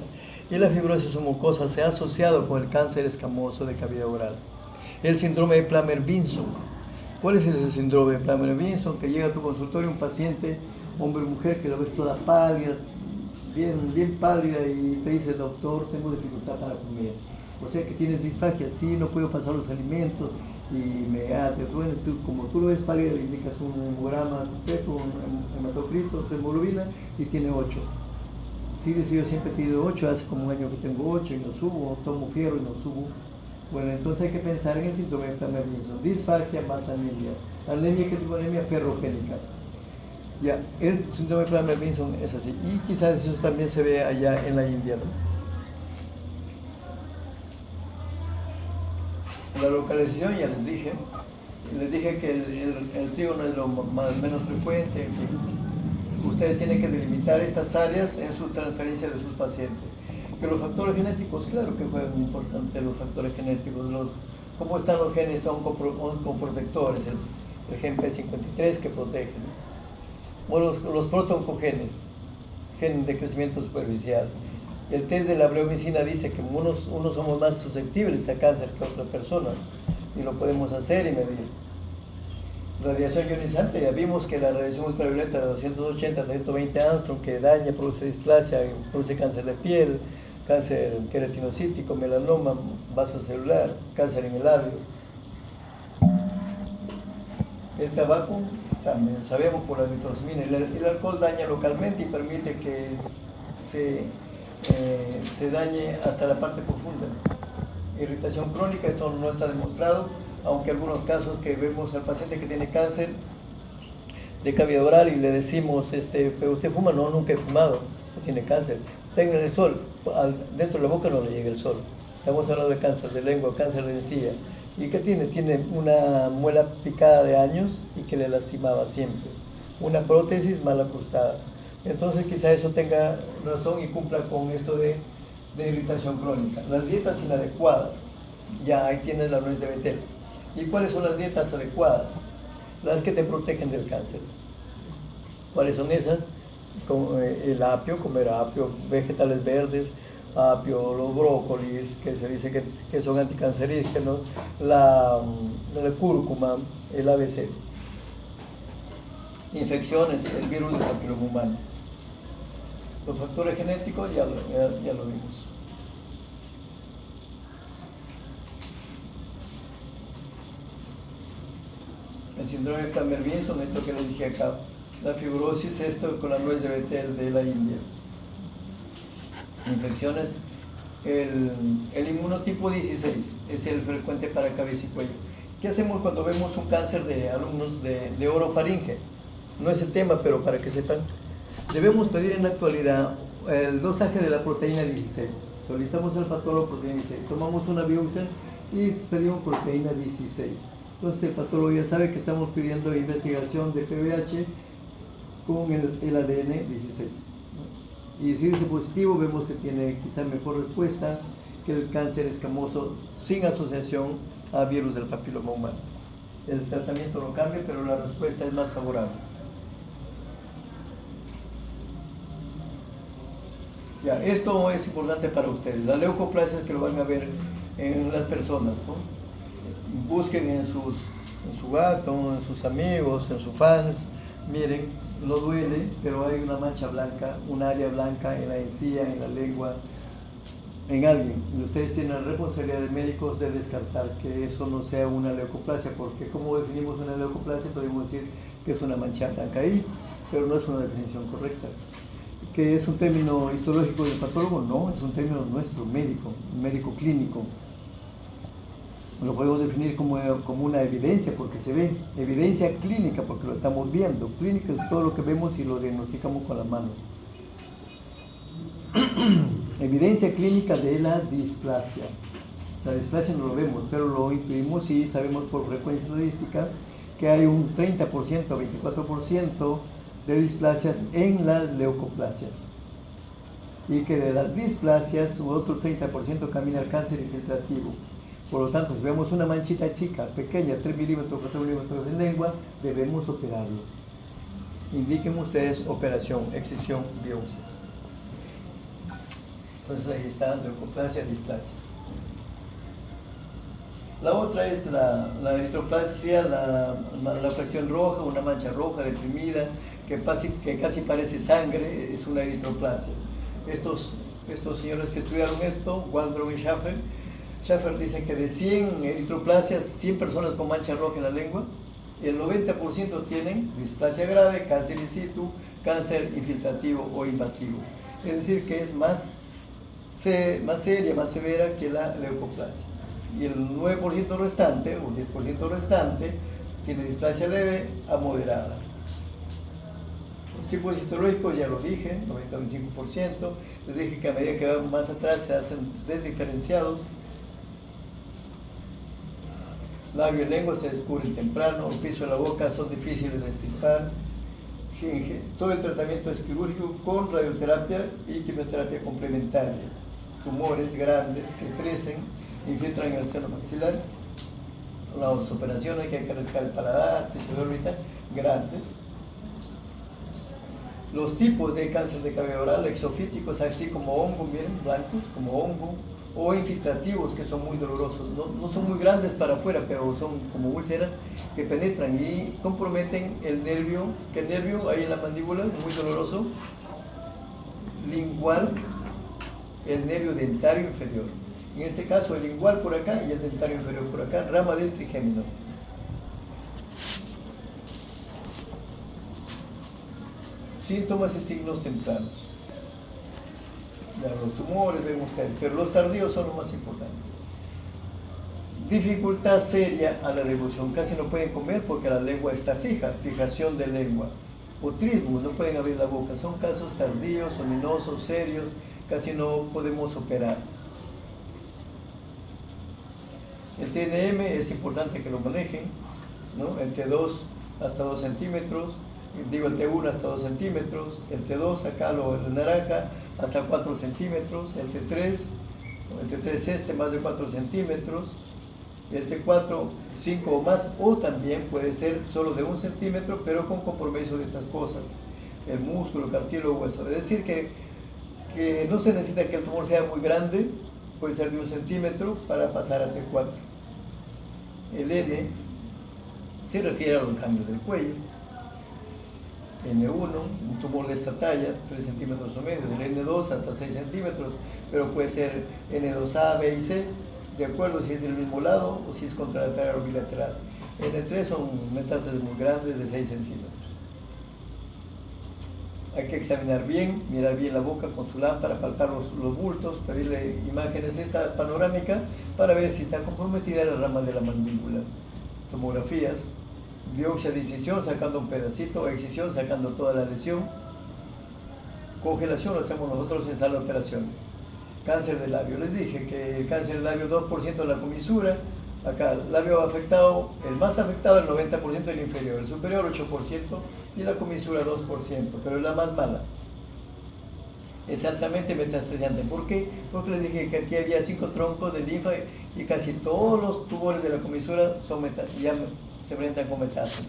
Y la fibrosis submucosa se ha asociado con el cáncer escamoso de cavidad oral. El síndrome de Plummer-Vinson. ¿Cuál es ese síndrome de Plummer-Vinson? Que llega a tu consultorio un paciente, hombre o mujer, que lo ves toda pálida, bien pálida, y te dice, doctor, tengo dificultad para comer. O sea que tienes disfagia, sí, no puedo pasar los alimentos, y te duele. Como tú lo ves pálida, le indicas un hemograma completo, un hematocrito, hemoglobina, y tiene 8. Fíjese, yo siempre he tenido 8, hace como un año que tengo 8 y no subo, tomo fierro y no subo. Bueno, entonces hay que pensar en el síndrome de Plummer-Vinson, disfagia más anemia. Anemia, que es anemia ferrogénica. Ya, el síndrome de Plummer-Vinson es así, y quizás eso también se ve allá en la India, ¿no? La localización ya les dije que el trigo no es lo menos frecuente. Ustedes tienen que delimitar estas áreas en su transferencia de sus pacientes. Que los factores genéticos, claro que juegan muy importante los factores genéticos. ¿Cómo están los genes oncoprotectores? El gen P53 que protege, ¿no? O los protoncogenes, gen de crecimiento superficial. El test de la bleomicina dice que unos somos más susceptibles a cáncer que otras personas, y lo podemos hacer y medir. Radiación ionizante, ya vimos que la radiación ultravioleta de 280 a 120 Armstrong, que daña, produce displasia, produce cáncer de piel, cáncer queratinocítico, melanoma, vasocelular, cáncer en el labio. El tabaco también sabemos por la nitrosamina. El alcohol daña localmente y permite que se dañe hasta la parte profunda. Irritación crónica, esto no está demostrado, aunque algunos casos que vemos al paciente que tiene cáncer de cavidad oral y le decimos, ¿pero usted fuma? No, nunca he fumado, no tiene cáncer. Tenga el sol, dentro de la boca no le llega el sol. Estamos hablando de cáncer de lengua, cáncer de encía. ¿Y qué tiene? Tiene una muela picada de años y que le lastimaba siempre. Una prótesis mal ajustada. Entonces quizá eso tenga razón y cumpla con esto de irritación crónica. Las dietas inadecuadas, ya ahí tienes la nuez de Betel. ¿Y cuáles son las dietas adecuadas? Las que te protegen del cáncer. ¿Cuáles son esas? El apio, comer apio, vegetales verdes, apio, los brócolis, que se dice que son anticancerígenos, la cúrcuma, el ABC. Infecciones, el virus del papiloma humano. Los factores genéticos ya lo vimos. síndrome de Camer-Vinson, esto que les dije acá, la fibrosis, esto con la nuez de Betel de la India, infecciones, el inmunotipo 16 es el frecuente para cabeza y cuello. ¿Qué hacemos cuando vemos un cáncer de alumnos de orofaringe? No es el tema, pero para que sepan, debemos pedir en la actualidad el dosaje de la proteína 16. Solicitamos al patólogo proteína 16, tomamos una biopsia y pedimos proteína 16. Entonces el patólogo ya sabe que estamos pidiendo investigación de PBH con el ADN 16. Y si dice positivo, vemos que tiene quizá mejor respuesta que el cáncer escamoso sin asociación a virus del papiloma humano. El tratamiento no cambia, pero la respuesta es más favorable. Ya, esto es importante para ustedes. Las leucoplasias que lo van a ver en las personas, ¿no? Busquen en su gato, en sus amigos, en sus fans. Miren, no duele, pero hay una mancha blanca, un área blanca en la encía, en la lengua, en alguien. Y ustedes tienen la responsabilidad de médicos de descartar que eso no sea una leucoplasia, porque como definimos una leucoplasia, podemos decir que es una mancha blanca ahí, pero no es una definición correcta. ¿Que es un término histológico del patólogo? No, es un término nuestro, médico clínico. Lo podemos definir como una evidencia, porque se ve, evidencia clínica, porque lo estamos viendo. Clínica es todo lo que vemos y lo diagnosticamos con las manos. Evidencia clínica de la displasia. La displasia no lo vemos, pero lo intuimos y sabemos por frecuencia estadística que hay un 30% o 24% de displasias en las leucoplasias. Y que de las displasias, otro 30% camina al cáncer infiltrativo. Por lo tanto, si vemos una manchita chica, pequeña, 3 milímetros, 4 milímetros en lengua, debemos operarlo. Indiquen ustedes operación, excisión, biopsia. Entonces ahí está, leucoplasia, displasia. La otra es la eritroplasia, la fracción roja, una mancha roja deprimida, que casi parece sangre, es una eritroplasia. Estos señores que estudiaron esto, Waldron y Schaffer dicen que de 100 eritroplasias, 100 personas con mancha roja en la lengua, el 90% tienen displasia grave, cáncer in situ, cáncer infiltrativo o invasivo. Es decir, que es más seria, más severa que la leucoplasia. Y el 9% restante, o 10% restante, tiene displasia leve a moderada. Los tipos histológicos ya lo dije, 90-25%. Les dije que a medida que van más atrás se hacen desdiferenciados. Labio y lengua se descubren temprano, el piso de la boca son difíciles de extirpar. Todo el tratamiento es quirúrgico con radioterapia y quimioterapia complementaria. Tumores grandes que crecen, infiltran en el seno maxilar. Las operaciones que hay que arrancar el paladar, tejido de órbita, grandes. Los tipos de cáncer de cabello oral, exofíticos, así como hongo, miren, blancos, como hongo, o infiltrativos, que son muy dolorosos. No son muy grandes para afuera, pero son como úlceras que penetran y comprometen el nervio, que el nervio ahí en la mandíbula, muy doloroso, lingual, el nervio dentario inferior. En este caso el lingual por acá y el dentario inferior por acá, rama del trigémino. Síntomas y signos tempranos. Ya, los tumores ven ustedes, pero los tardíos son los más importantes. Dificultad seria a la devolución, casi no pueden comer porque la lengua está fija, fijación de lengua. Otrismo, no pueden abrir la boca, son casos tardíos, ominosos, serios, casi no podemos operar. El TNM es importante que lo manejen, ¿no? El T2 hasta 2 centímetros, digo el T1 hasta 2 centímetros, el T2 acá el naranja hasta 4 centímetros, el T3 más de 4 centímetros, el T4 5 o más, o también puede ser solo de 1 centímetro, pero con compromiso de estas cosas, el músculo, cartílago, hueso. Es decir, que no se necesita que el tumor sea muy grande, puede ser de 1 centímetro para pasar a T4. El N se refiere a los cambios del cuello. N1, un tumor de esta talla, 3 centímetros o medio, el N2 hasta 6 centímetros, pero puede ser N2A, B y C, de acuerdo si es del mismo lado o si es contralateral o bilateral. N3 son metástasis muy grandes de 6 centímetros. Hay que examinar bien, mirar bien la boca con su lámpara, palpar los bultos, pedirle imágenes esta panorámica para ver si está comprometida la rama de la mandíbula. Tomografías, biopsia de incisión sacando un pedacito, excisión sacando toda la lesión. Congelación lo hacemos nosotros en sala de operaciones. Cáncer de labio, les dije que el cáncer de labio 2% de la comisura, acá el labio afectado, el más afectado el 90% del inferior, el superior 8% y la comisura 2%, pero es la más mala. Es altamente metastasiante. ¿Por qué? Porque les dije que aquí había 5 troncos de linfa y casi todos los tumores de la comisura ya se presentan con metástasis.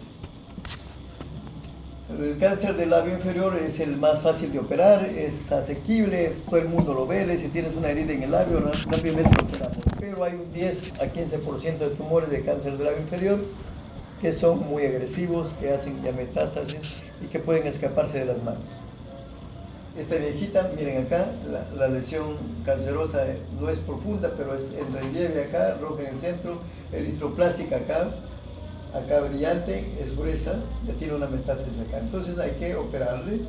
El cáncer del labio inferior es el más fácil de operar, es asequible, todo el mundo lo ve, si tienes una herida en el labio, rápidamente lo operamos. Pero hay un 10 a 15% de tumores de cáncer del labio inferior que son muy agresivos, que hacen ya metástasis y que pueden escaparse de las manos. Esta viejita, miren acá, la lesión cancerosa no es profunda, pero es en relieve acá, roja en el centro, eritroplástica acá brillante, es gruesa, ya tiene una metástasis acá. Entonces hay que operarle,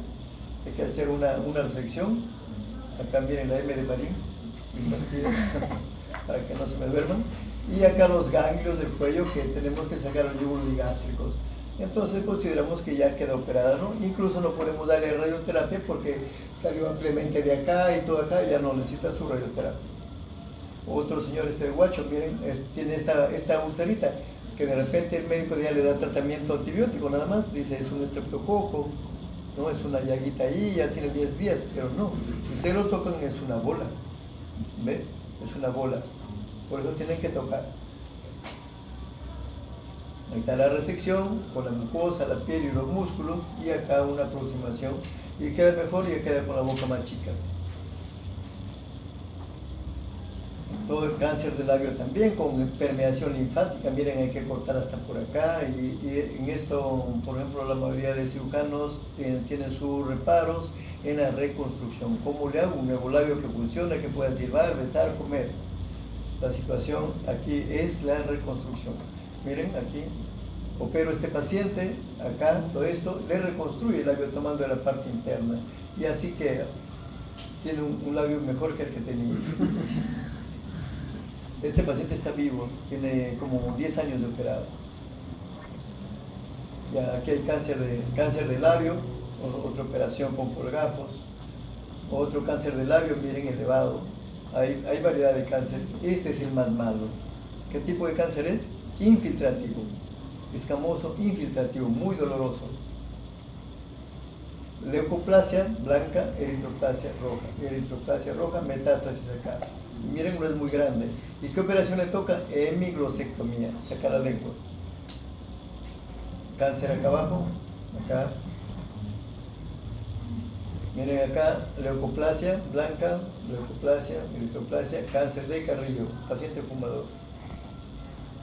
hay que hacer una resección. Acá miren la M de Marín, para que no se me duerman. Y acá los ganglios del cuello que tenemos que sacar los yugos gástricos. Entonces consideramos que ya queda operada, ¿no? Incluso no podemos darle radioterapia porque salió ampliamente de acá y todo acá, ya no necesita su radioterapia. Otro señor guacho, miren, tiene esta ulcerita, que de repente el médico ya le da tratamiento antibiótico nada más, dice es un estreptococo, no es una llaguita ahí, ya tiene 10 días, pero no, si ustedes lo tocan es una bola, ¿ve? Es una bola, por eso tienen que tocar. Ahí está la resección con la mucosa, la piel y los músculos, y acá una aproximación, y queda mejor y queda con la boca más chica. Todo el cáncer del labio también, con permeación linfática, miren, hay que cortar hasta por acá, y en esto, por ejemplo, la mayoría de cirujanos tienen sus reparos en la reconstrucción. ¿Cómo le hago un nuevo labio que funcione, que pueda silbar, besar, comer? La situación aquí es la reconstrucción. Miren, aquí opero este paciente, acá, todo esto, le reconstruye el labio tomando de la parte interna, y así queda. Tiene un labio mejor que el que tenía. Este paciente está vivo, tiene como 10 años de operado. Ya aquí hay cáncer de labio, otra operación con colgajos, otro cáncer de labio, miren, elevado. Hay variedad de cáncer. Este es el más malo. ¿Qué tipo de cáncer es? Infiltrativo. Escamoso, infiltrativo, muy doloroso. Leucoplasia blanca, eritroplasia roja, metástasis acá. Miren, no es muy grande. ¿Y qué operación le toca? Hemiglosectomía, sacar la lengua. Cáncer acá abajo, acá. Miren acá, leucoplasia blanca, leucoplasia, eritroplasia, cáncer de Carrillo, paciente fumador.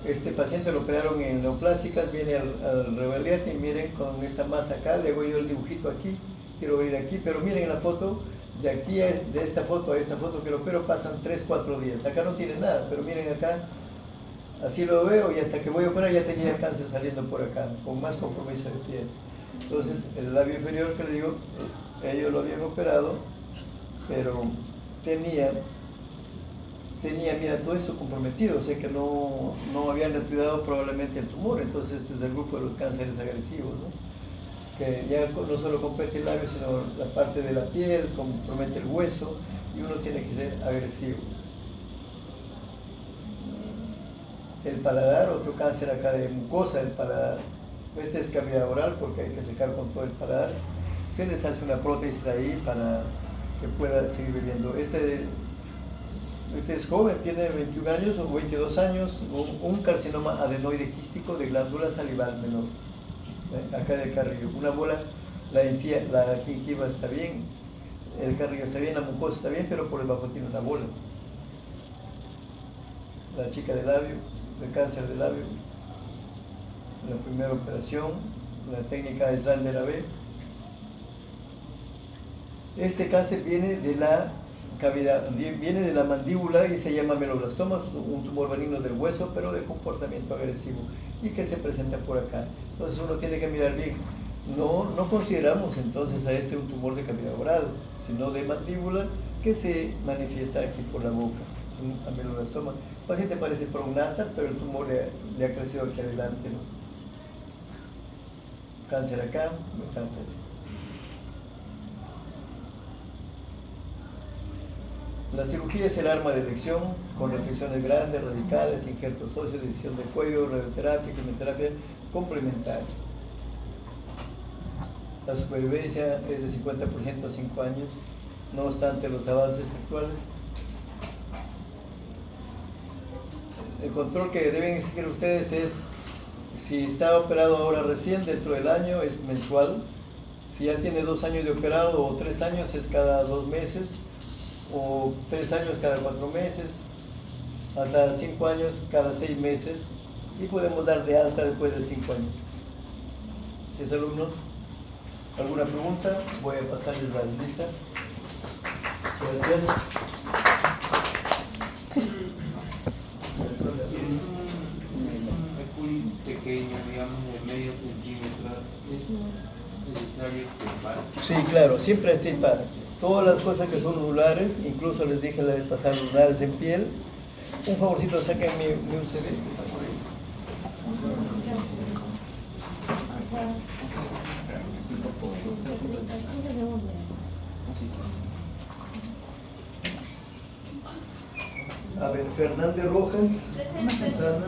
Este paciente lo operaron en neoplásicas, viene al Revalriati, y miren con esta masa acá, le voy yo el dibujito aquí, quiero ir aquí, pero miren la foto, de aquí de esta foto a esta foto que lo opero pasan 3-4 días, acá no tiene nada, pero miren acá, así lo veo y hasta que voy a operar ya tenía el cáncer saliendo por acá, con más compromiso de piel. Entonces el labio inferior que le digo, ellos lo habían operado, pero tenía, mira, todo esto comprometido, o sea que no habían retirado probablemente el tumor. Entonces este es el grupo de los cánceres agresivos, ¿no? Que ya no solo compete el labio, sino la parte de la piel, compromete el hueso, y uno tiene que ser agresivo. El paladar, otro cáncer acá de mucosa del paladar. Este es cavidad oral porque hay que secar con todo el paladar. Se les hace una prótesis ahí para que pueda seguir viviendo. Este es joven, tiene 21 años o 22 años, un carcinoma adenoide quístico de glándula salival menor. Acá del carrillo, una bola, la encía, la gingiva está bien, el carrillo está bien, la mucosa está bien, pero por debajo tiene una bola. La chica del labio, el cáncer del labio, la primera operación, la técnica es Daldera B. Este cáncer viene de la cavidad, viene de la mandíbula y se llama meloblastoma, un tumor benigno del hueso, pero de comportamiento agresivo y que se presenta por acá. Entonces uno tiene que mirar bien. No consideramos entonces a este un tumor de cavidad oral, sino de mandíbula que se manifiesta aquí por la boca. Un ameloblastoma. El paciente parece prognata, pero el tumor le ha crecido aquí adelante, ¿no? Cáncer acá, cáncer. La cirugía es el arma de elección, con resecciones grandes, radicales, injertos óseos, decisión del cuello, radioterapia, quimioterapia complementaria. La supervivencia es de 50% a 5 años, no obstante los avances actuales. El control que deben exigir ustedes es, si está operado ahora recién, dentro del año es mensual. Si ya tiene 2 años de operado o 3 años es cada 2 meses, o 3 años cada 4 meses, hasta 5 años cada 6 meses, y podemos dar de alta después de 5 años. ¿Es alumnos? ¿Alguna pregunta? Voy a pasarles la lista. Gracias. Muy pequeño, digamos, de medio centímetro, es necesario que Sí, claro, siempre estipar. Todas las cosas que son lunulares, incluso les dije la vez pasada, lunares en piel. Un favorcito, saquen mi UCB. A ver, Fernández Rojas. Susana.